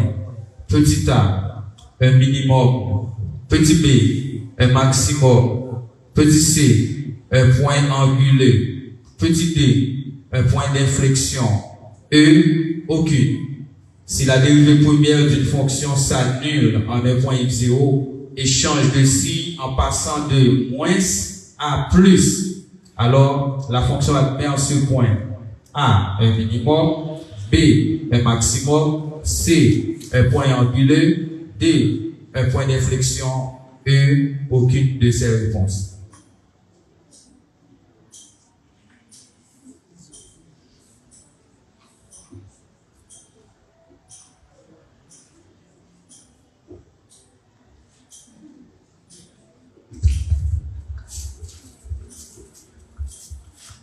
petit a un minimum, petit b un maximum, petit c un point angulé, petit d un point d'inflexion, e aucune. Si la dérivée première d'une fonction s'annule en un point x0 et change de signe en passant de moins à plus, alors la fonction admet en ce point a un minimum, b un maximum, c un point angulé, d un point d'inflexion, e aucune de ces réponses.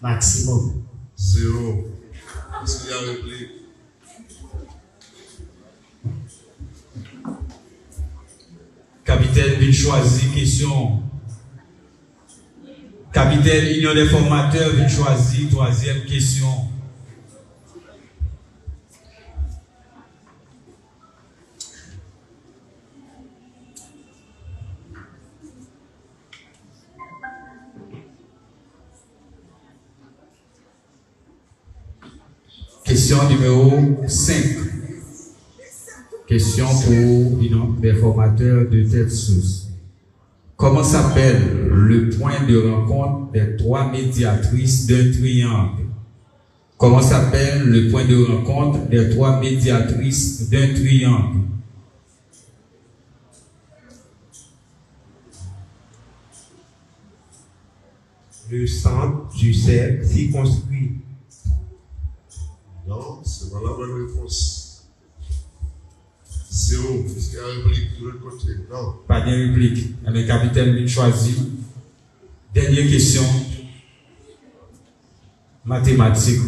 Maximum. 0. Est-ce qu'il y a réplique? Capitaine vient choisir question. Capitaine Union des formateurs vient choisir troisième question. Question numéro 5. Question pour des formateurs de telle source. Comment s'appelle le point de rencontre des trois médiatrices d'un triangle? Comment s'appelle le point de rencontre des trois médiatrices d'un triangle? Le centre du cercle circonscrit. Non, c'est pas la bonne réponse. 0. Est-ce qu'il y a réplique de l'autre côté? Non. Pas de réplique. Le capitaine vient choisir. Dernière question. Mathématiques.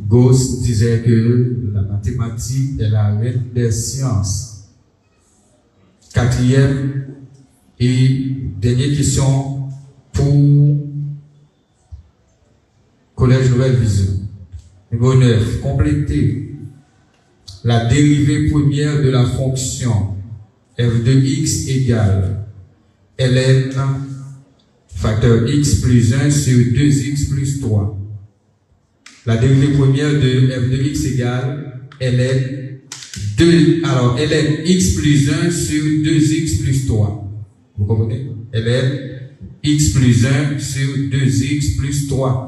Gauss disait que la mathématique est la reine des sciences. Quatrième et dernière question pour Collège Nouvelle Vision. Numéro 9. Complétez la dérivée première de la fonction f de x égale ln facteur x plus 1 sur 2x plus 3. La dérivée première de f de x égale ln x plus 1 sur 2x plus 3. Vous comprenez? ln x plus 1 sur 2x plus 3.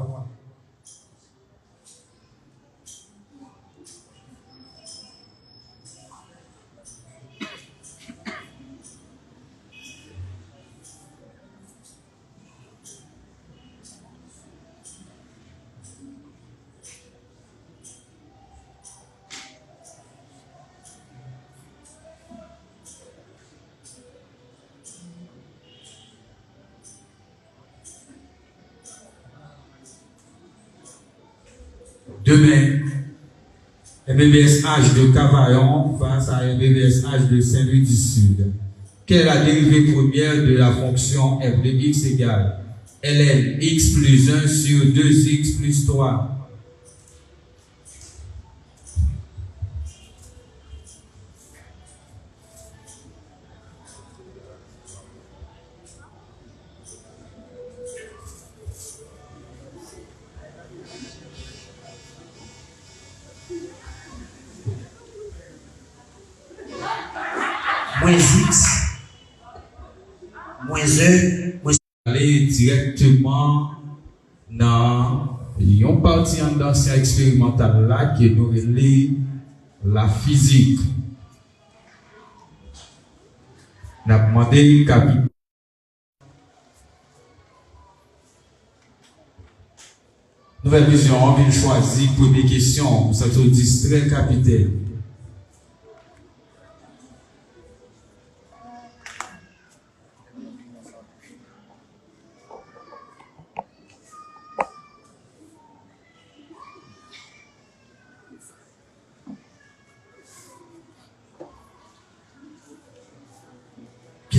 Demain, MBBSH de Cavaillon face à MBBSH de Saint-Louis du Sud. Quelle est la dérivée première de la fonction f de x égale ln x plus 1 sur 2x plus 3? Moins x, moins 1, moins... Aller directement dans une partie d'ancien expérimental là qui nous relie la physique. On a demandé capitaine. Nouvelle Vision, on vient choisir première question. Vous êtes distrait, capitaine.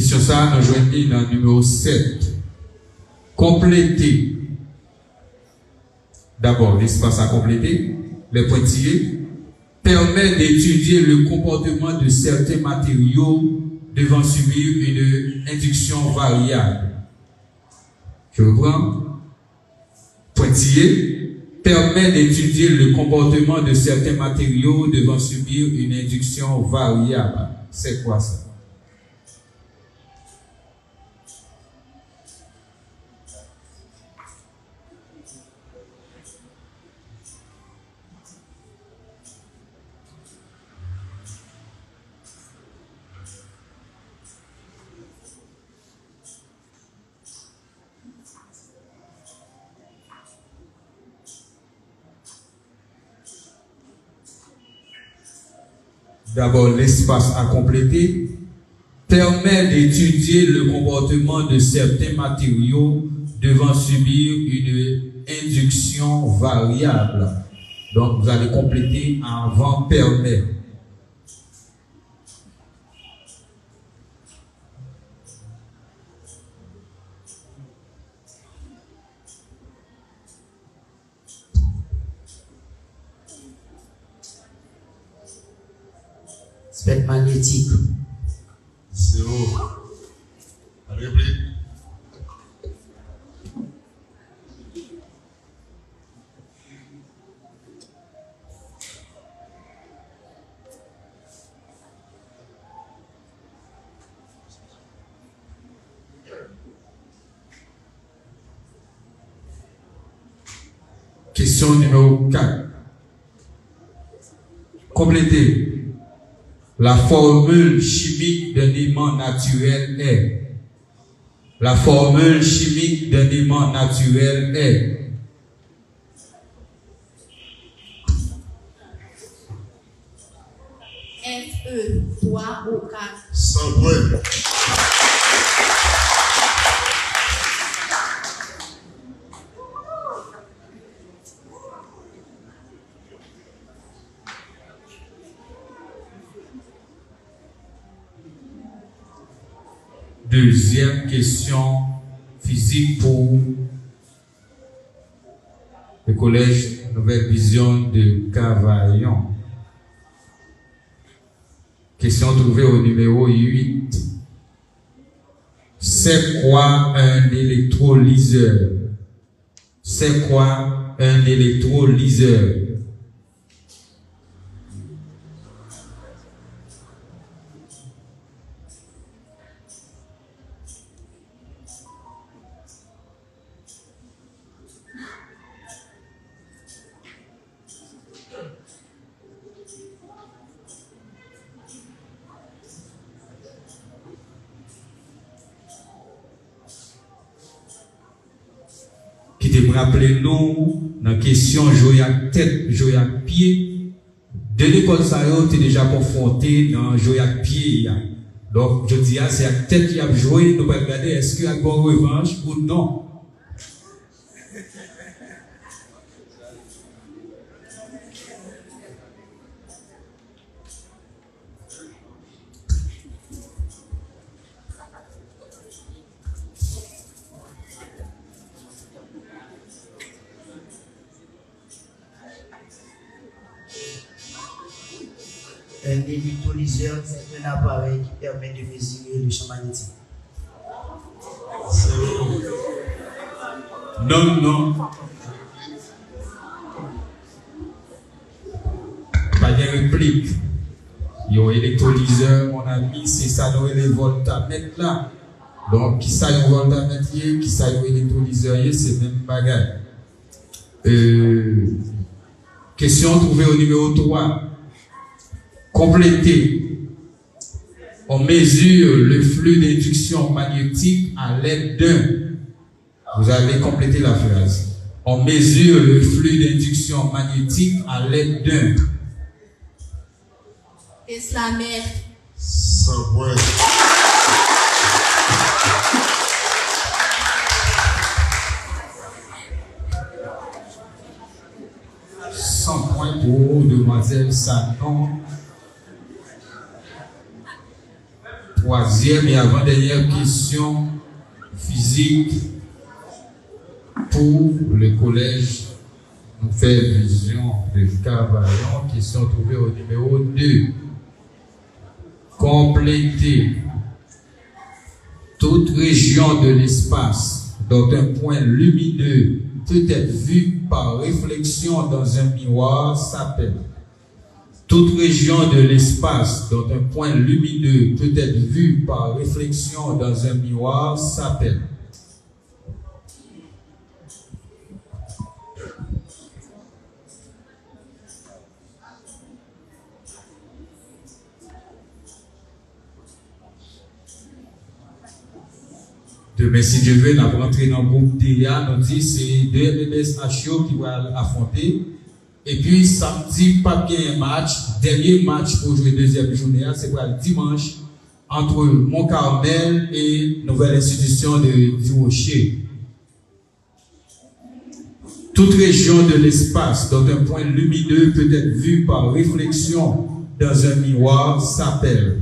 Question ça, nous joignons dans le numéro 7. Compléter. D'abord, l'espace à compléter, les pointillés, permet d'étudier le comportement de certains matériaux devant subir une induction variable. Je reprends. Pointillé permet d'étudier le comportement de certains matériaux devant subir une induction variable. C'est quoi ça? D'abord, l'espace à compléter permet d'étudier le comportement de certains matériaux devant subir une induction variable. Donc, vous allez compléter avant permet. Spectre magnétique. 0. Réplique. Question numéro 4. Complétez. La formule chimique d'un aimant naturel est. La formule chimique d'un aimant naturel est. Fe 3 ou 4. 100 points. Deuxième question physique pour le collège Nouvelle Vision de Cavaillon. Question trouvée au numéro 8. C'est quoi un électrolyseur? C'est quoi un électrolyseur? Qui te rappelle nous dans la question jouer à tête, jouer à pied. De l'école ça tu es déjà confronté dans jouer à pied. Donc je dis c'est à tête qui a joué, nous allons regarder est-ce qu'il y a une bonne revanche ou non. Un électrolyseur, c'est un appareil qui permet de mesurer le champ magnétique. 0. Non, non. Pas de réplique. Il y a un électrolyseur, mon ami, c'est ça, nous les voltamètres là. Donc, qui ça, un voltamètre, qui ça, un électrolyseur, c'est même bagage. Question trouvée au numéro 3. Compléter. On mesure le flux d'induction magnétique à l'aide d'un. Vous avez complété la phrase. On mesure le flux d'induction magnétique à l'aide d'un. Islamère. 100 points. Pour demoiselle Sanon. Troisième et avant-dernière question physique pour le collège Nouvelle Vision de Cavaillon. Question trouvée au numéro 2. Compléter toute région de l'espace dont un point lumineux peut être vu par réflexion dans un miroir s'appelle. Toute région de l'espace dont un point lumineux peut être vu par réflexion dans un miroir s'appelle. Demain, si Dieu veut, nous allons rentrer dans le groupe DEA. Nous dit c'est deux MBS HO qui vont affronter. Et puis, samedi, pas bien un match. Dernier match pour jouer deuxième journée, c'est pour le dimanche entre Mont-Carmel et Nouvelle Institution du Rocher. Toute région de l'espace dont un point lumineux peut être vu par réflexion dans un miroir s'appelle.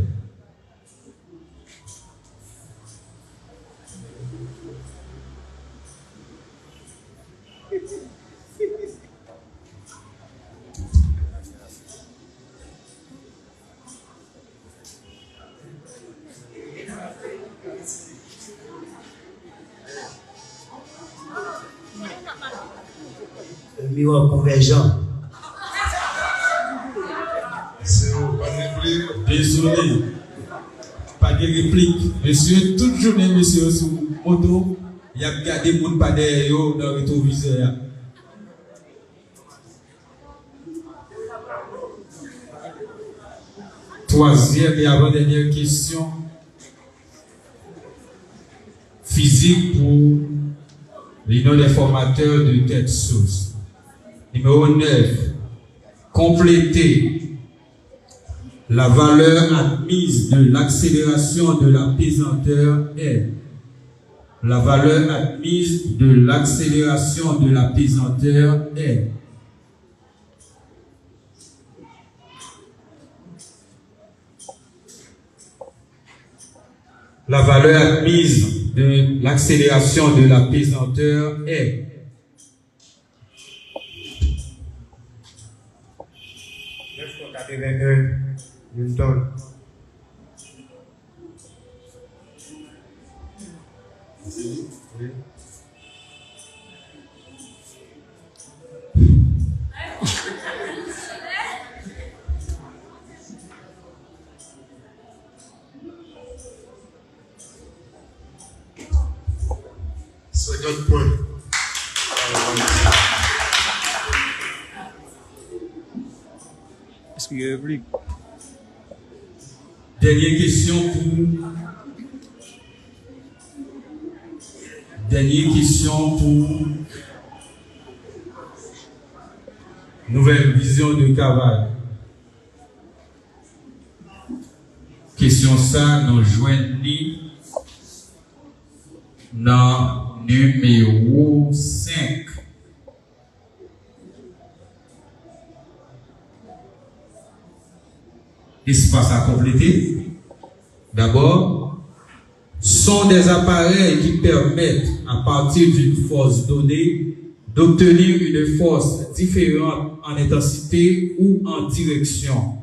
Le miroir convergent. C'est où? Pas de réplique. Désolé, pas de réplique. Monsieur, toute journée, monsieur, sur moto, il y a gardé mon pas derrière dans le rétroviseur. Troisième et avant-dernière question. Physique pour les non-informateurs de tête source. Numéro 9. Compléter la valeur admise de l'accélération de la pesanteur est. La valeur admise de l'accélération de la pesanteur est. La valeur admise de l'accélération de la pesanteur est. Newton. Oui. Second point. Est-ce qu'il y a une réplique? Dernière question pour Nouvelle Vision de Cavaillon. Question ça, nous joignons dans numéro 5. Espace à compléter. D'abord, sont des appareils qui permettent, à partir d'une force donnée, d'obtenir une force différente en intensité ou en direction.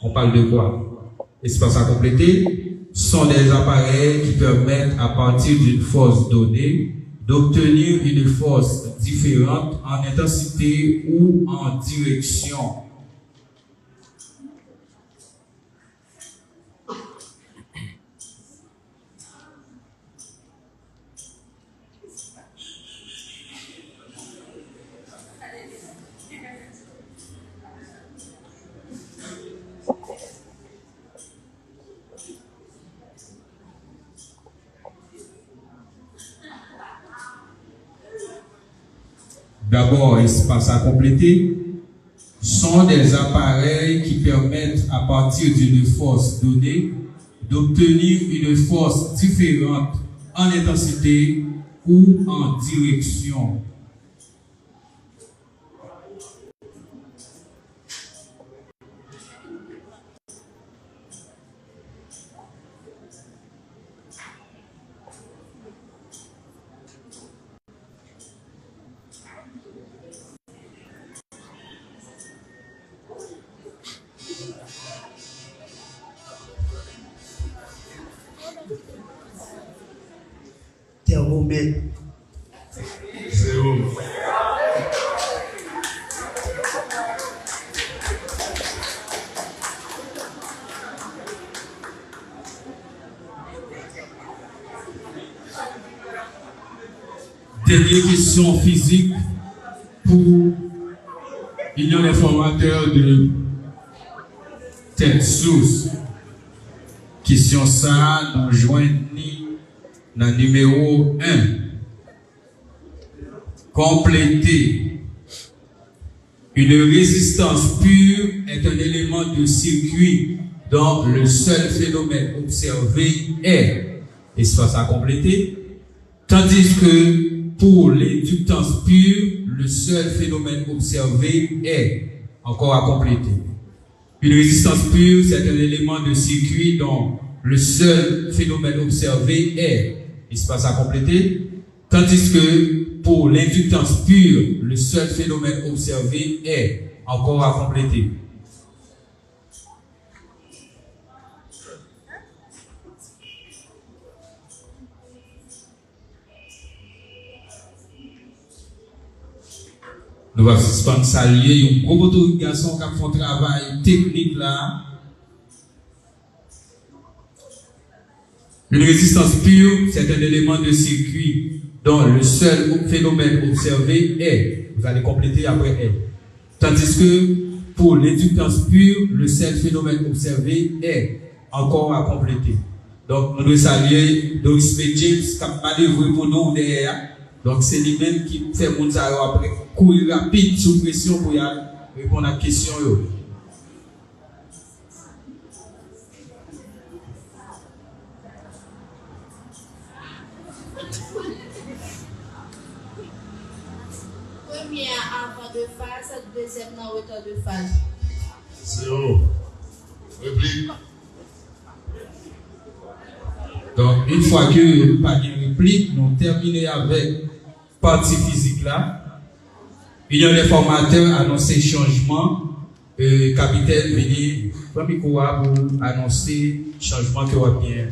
On parle de quoi? Espace à compléter sont des appareils qui permettent, à partir d'une force donnée, d'obtenir une force différente en intensité ou en direction. D'abord, espace à compléter sont des appareils qui permettent, à partir d'une force donnée, d'obtenir une force différente en intensité ou en direction. thermomètre. 0. Dernière question physique pour l'Union des formateurs de tête source. Question ça, nous joignons dans le numéro 1. Compléter. Une résistance pure est un élément de circuit dont le seul phénomène observé est espace à compléter, tandis que pour l'inductance pure, le seul phénomène observé est encore à compléter. Une résistance pure, c'est un élément de circuit dont le seul phénomène observé est espace à compléter, tandis que pour l'inductance pure, le seul phénomène observé est encore à compléter. Nous allons suspendre saluer un gros garçon qui a fait un travail technique là. Une résistance pure, c'est un élément de circuit dont le seul phénomène observé est. Vous allez compléter après est. Tandis que pour l'inductance pure, le seul phénomène observé est encore à compléter. Donc, nous devons saluer Doris P. James qui a manœuvré pour nous derrière. Donc, c'est lui-même qui fait mon après courir rapide sous pression pour y répondre à la question. Premier avant de phase, deuxième en hauteur de phase. 0. Réplique. Donc, une fois que pas de réplique, nous terminons avec partie physique là. Union des formateurs annonce changement. Capitaine venu premier pour annoncer changement que va bien.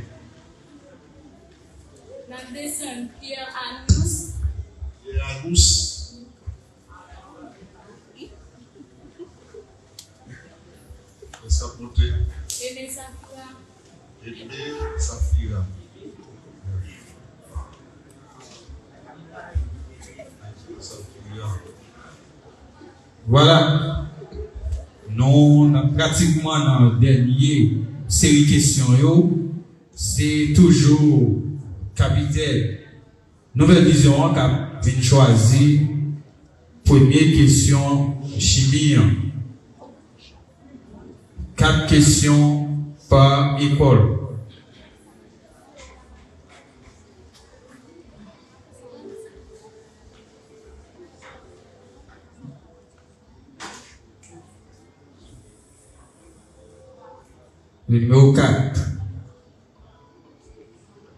La deuxième Pierre annonce. Pierre annonce. Et ça porte. Aimé Safira. Aimé Safira. Voilà. Nous sommes pratiquement dans la dernière série de questions. C'est toujours capitaine. Nouvelle vision qui a choisi. Première question chimie. 4 questions par école. Le numéro 4.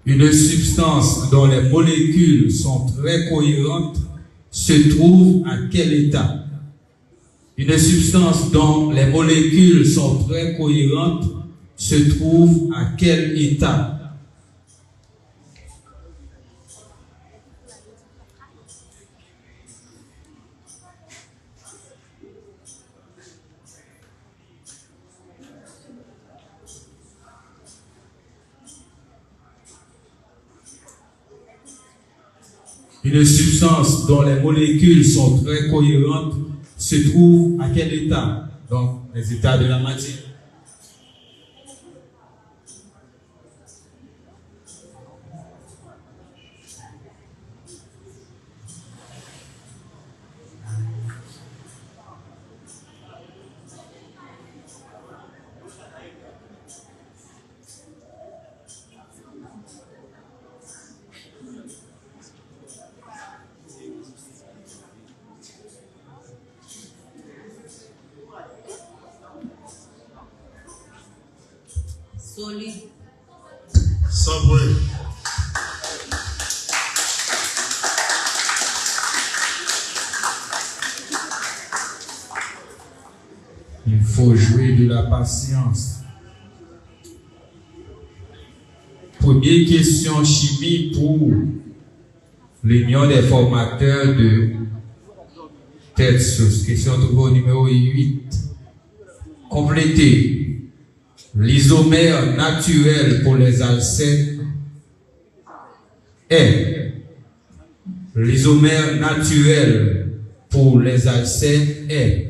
Une substance dont les molécules sont très cohérentes se trouve à quel état? Une substance dont les molécules sont très cohérentes se trouve à quel état? Une substance dont les molécules sont très cohérentes se trouve à quel état? Donc, les états de la matière. Solide. 100 points. Il faut jouer de la patience. Première question chimie pour l'Union des formateurs de tête source. Question au numéro 8. Complétez. L'isomère naturel pour les alcènes est. L'isomère naturel pour les alcènes est.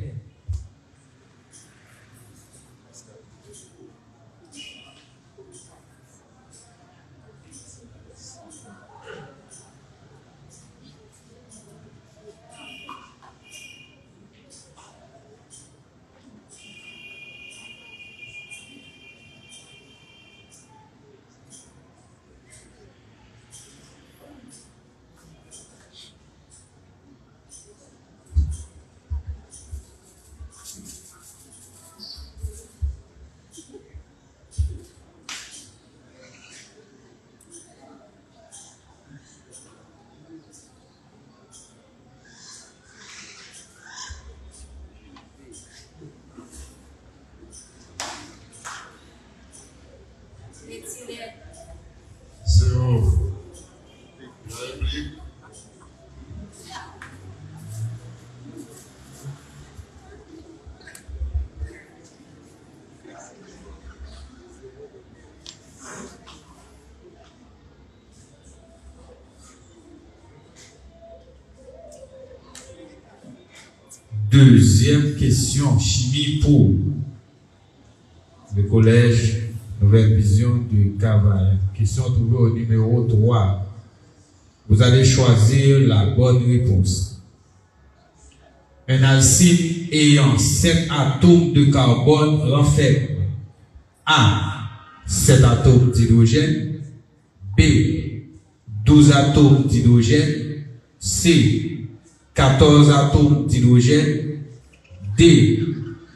Deuxième question, chimie pour le collège Nouvelle Vision du Cavaille. Question trouvée au numéro 3. Vous allez choisir la bonne réponse. Un alcyle ayant 7 atomes de carbone renferme A. 7 atomes d'hydrogène, B. 12 atomes d'hydrogène, C. 14 atomes d'hydrogène, D.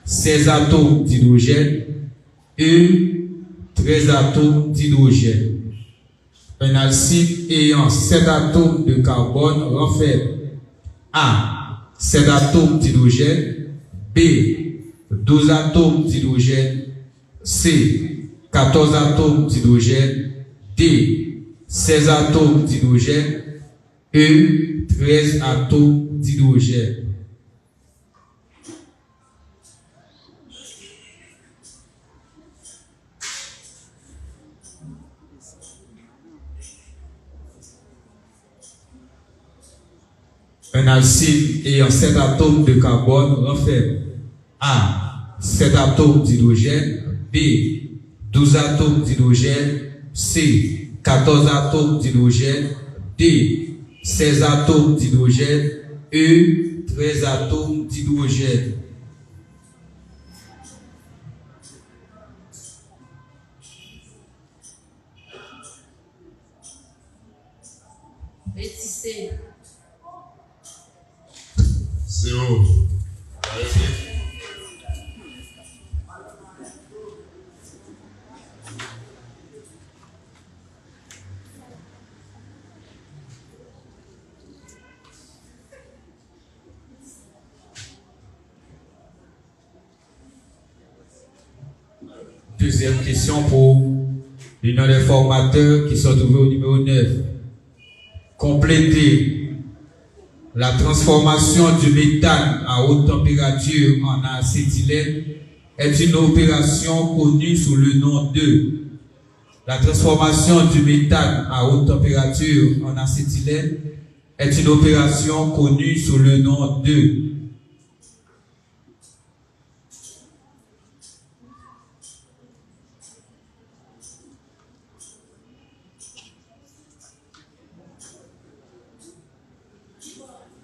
16 atomes d'hydrogène, E. 13 atomes d'hydrogène. Un alcyle ayant 7 atomes de carbone renferme A. 7 atomes d'hydrogène, B. 12 atomes d'hydrogène, C. 14 atomes d'hydrogène, D. 16 atomes d'hydrogène, E. 13 atomes d'hydrogène. Un alcyle ayant 7 atomes de carbone renferme A. 7 atomes d'hydrogène, B. 12 atomes d'hydrogène, C. 14 atomes d'hydrogène, D. 16 atomes d'hydrogène, E. 13 atomes d'hydrogène. Bétissé. 0. Deuxième question pour l'union des formateurs qui sont trouvés au numéro 9. Complétez. La transformation du méthane à haute température en acétylène est une opération connue sous le nom de. La transformation du méthane à haute température en acétylène est une opération connue sous le nom de.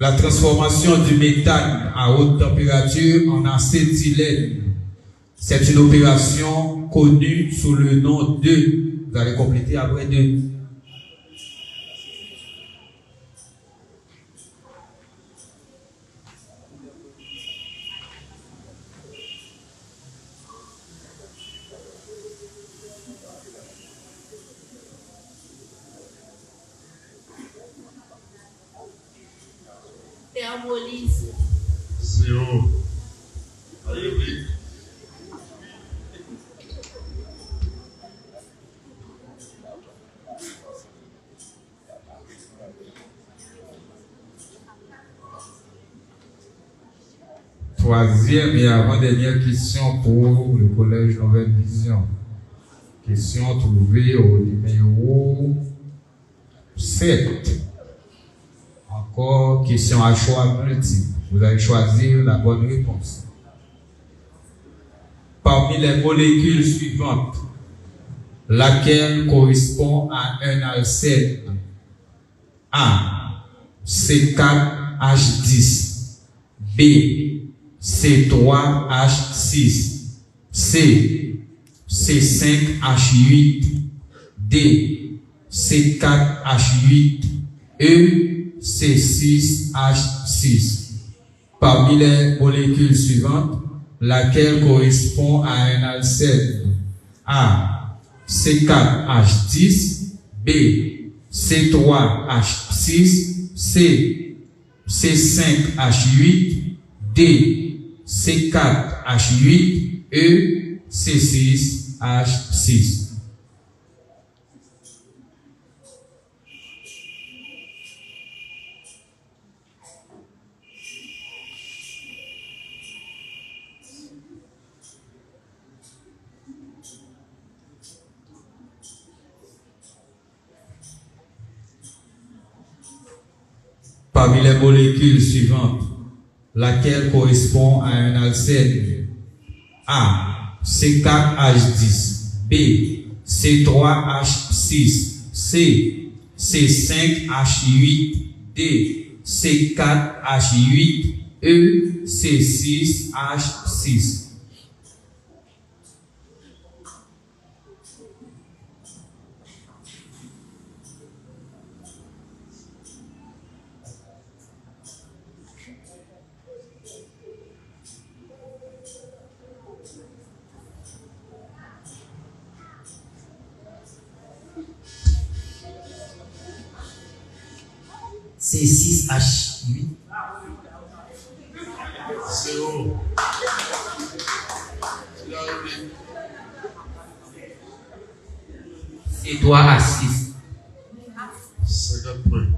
La transformation du méthane à haute température en acétylène, c'est une opération connue sous le nom de. Vous allez compléter après de. Thermolyse. 0. Réplique. Troisième et avant-dernière question pour le collège Nouvelle Vision. Question trouvée au numéro 7. Encore question à choix multiple. Vous allez choisir la bonne réponse. Parmi les molécules suivantes, laquelle correspond à un alcène? A. C4H10. B. C3H6. C. C5H8. D. C4H8. E. C6H6. Parmi les molécules suivantes, laquelle correspond à un alcène? A. C4H10. B. C3H6. C. C5H8. D. C4H8. E. C6H6. Parmi les molécules suivantes, laquelle correspond à un alcène? A. C4H10. B. C3H6. C. C5H8. D. C4H8. E. C6H6. C6H8. C'est où? C3H6. 50 points.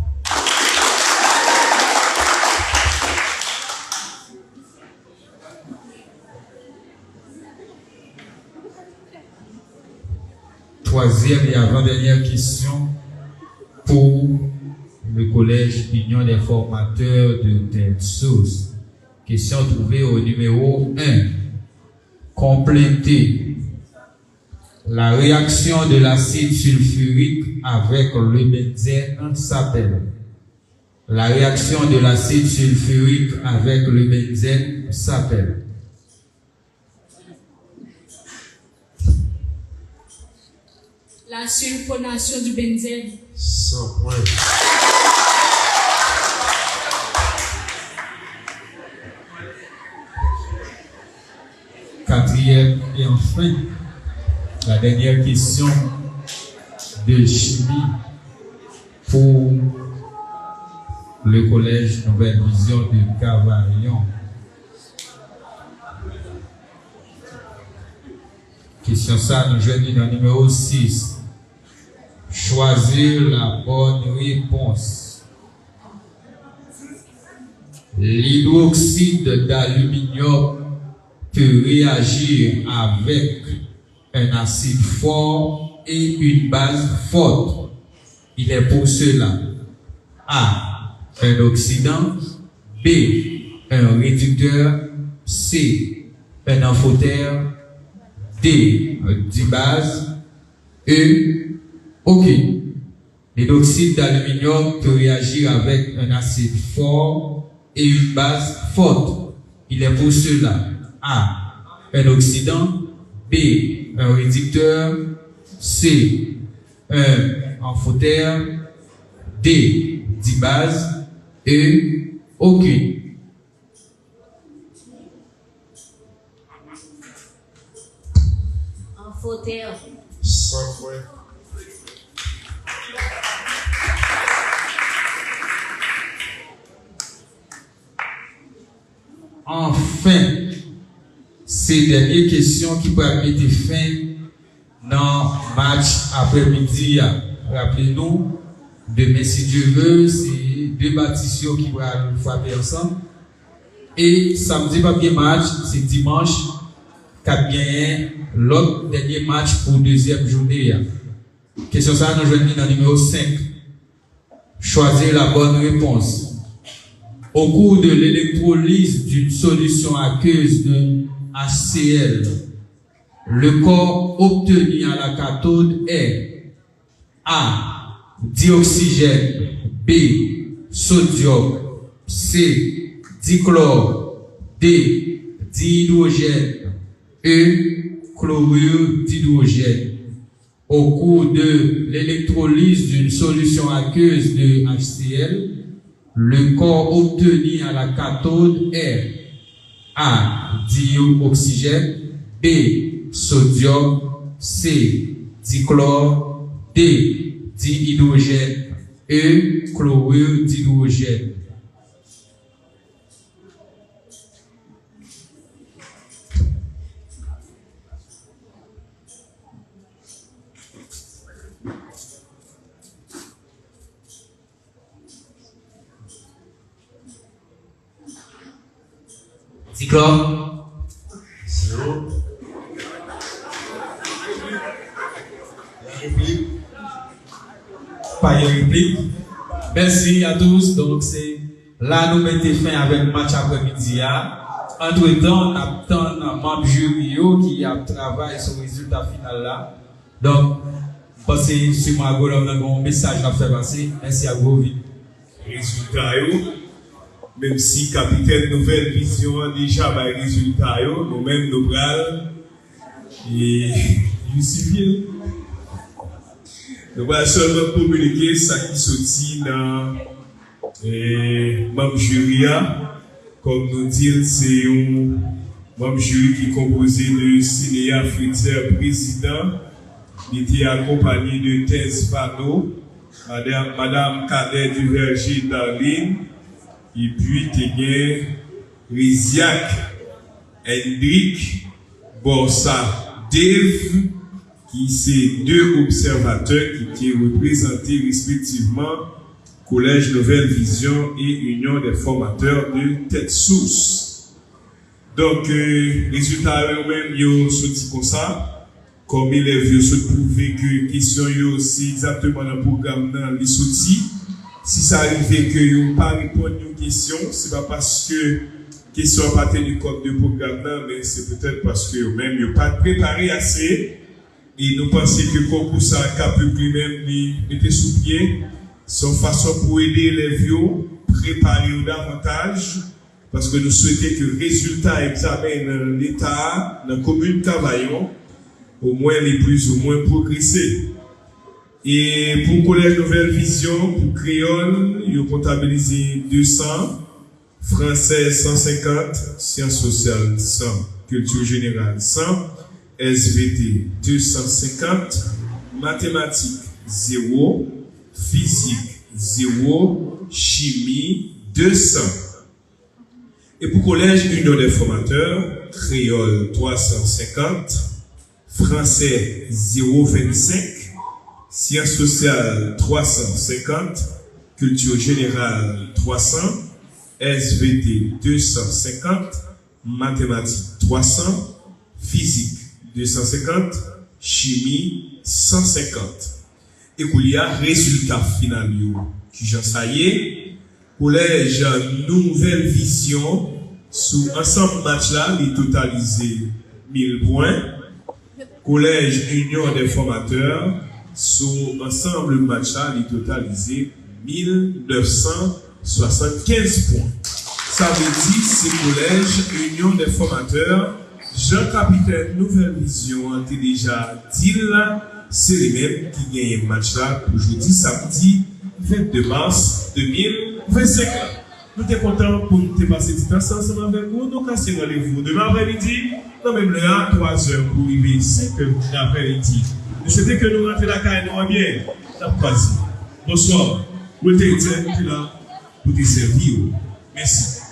Troisième et avant-dernière question pour le collège Union des formateurs de TEDSOS. Question trouvée au numéro 1. Complétez. La réaction de l'acide sulfurique avec le benzène s'appelle. La réaction de l'acide sulfurique avec le benzène s'appelle. La sulfonation du benzène. 100 points. Quatrième et enfin, la dernière question de chimie pour le collège Nouvelle Vision de Cavaillon. Question ça, nous jouons dans le numéro 6. Choisir la bonne réponse. L'hydroxyde d'aluminium peut réagir avec un acide fort et une base forte. Il est pour cela A. Un oxydant. B. Un réducteur. C. Un amphotère. D. Un dibase. E. OK. L'hydroxyde d'aluminium peut réagir avec un acide fort et une base forte. Il est pour cela A. Un oxydant. B. Un réducteur. C. Un amphotère. D. Dibase. E. OK. Amphotère. 100 points. Enfin, ces dernières questions qui peuvent mettre fin dans le match après-midi. Rappelez-nous, demain, si Dieu veut, c'est deux bâtissions qui vont nous frapper ensemble. Et samedi, pas bien match, c'est dimanche, qu'a bien l'autre dernier match pour deuxième journée. Question ça, nous jouons dans le numéro 5. Choisir la bonne réponse. Au cours de l'électrolyse d'une solution aqueuse de HCl, le corps obtenu à la cathode est A. Dioxygène, B. Sodium, C. Dichlore, D. Dihydrogène, E. Chlorure d'hydrogène. Au cours de l'électrolyse d'une solution aqueuse de HCl, le corps obtenu à la cathode est A. Dioxygène, B. Sodium, C. Dichlore, D. Dihydrogène, E. Chlorure d'hydrogène. Dichlore. 0. La réplique. Pas de réplique. Merci à tous. Donc, c'est là nous mettons fin avec le match après-midi. Entre-temps, on attend un membre jury qui a travaillé sur le résultat final là. Donc, passez sur ma gauche, on a un message à faire passer. Merci à vous. Résultat, même si capitaine Nouvelle Vision a déjà les résultats, nous-mêmes nous bras et justifier. Nous allons seulement communiquer ce qui sortit dans le membre jury. Comme nous dit, c'est un membre jury qui est composé de Cinéa Fritzer, président. Il était accompagné de Thèse Fano, Madame Cadet Duverger Darline, et puis il Riziak Hendrik Borsa Dave, qui sont deux observateurs qui étaient représentés respectivement Collège Nouvelle Vision et Union des formateurs de Tête Source. Donc, résultat eux-mêmes, ils sont sortis comme ça. Comme élèves, se prouvé que question est aussi exactement dans le programme dans les sorties. Si ça arrive que vous pas répondre à une question, c'est pas parce que question n'a pas tenu compte du programme, mais c'est peut-être parce que vous-même n'avez pas préparé assez. Et nous pensons que le concours ça a pu lui-même mettre sous pied. Son façon pour aider les vieux, préparer davantage. Parce que nous souhaitons que le résultat examen dans l'État, dans la commune travaillons, au moins les plus ou moins progresser. Et pour le Collège Nouvelle Vision, pour créole, il a comptabilisé 200, français 150, sciences sociales 100, culture générale 100, SVT 250, mathématiques 0, physique 0, chimie 200. Et pour le Collège Union des formateurs, créole 350, français 0,25, sciences sociales 350, culture générale 300, SVT 250, mathématiques 300, physique 250, chimie 150. Et qu'il y a résultat final qui j'en sais, collège Nouvelle Vision sous ensemble match là, il totalisé 1000 points. Collège Union des formateurs, sous ensemble match là, il totalisé 1975 points. Ça veut dire c'est collège Union des formateurs, Jean-Capitaine Nouvelle Vision a déjà dit là, c'est les mêmes qui gagnent le match là pour jeudi, samedi, 22 mars 2025. Nous sommes contents pour nous passer du temps ensemble avec vous. Nous cassons rendez-vous demain après-midi, dans même l'heure, 3 heures pour arriver 5 heures après-midi. Nous souhaitons que nous rentrions la carrière, nous bien. Bonsoir. Vous êtes là pour te servir. Merci.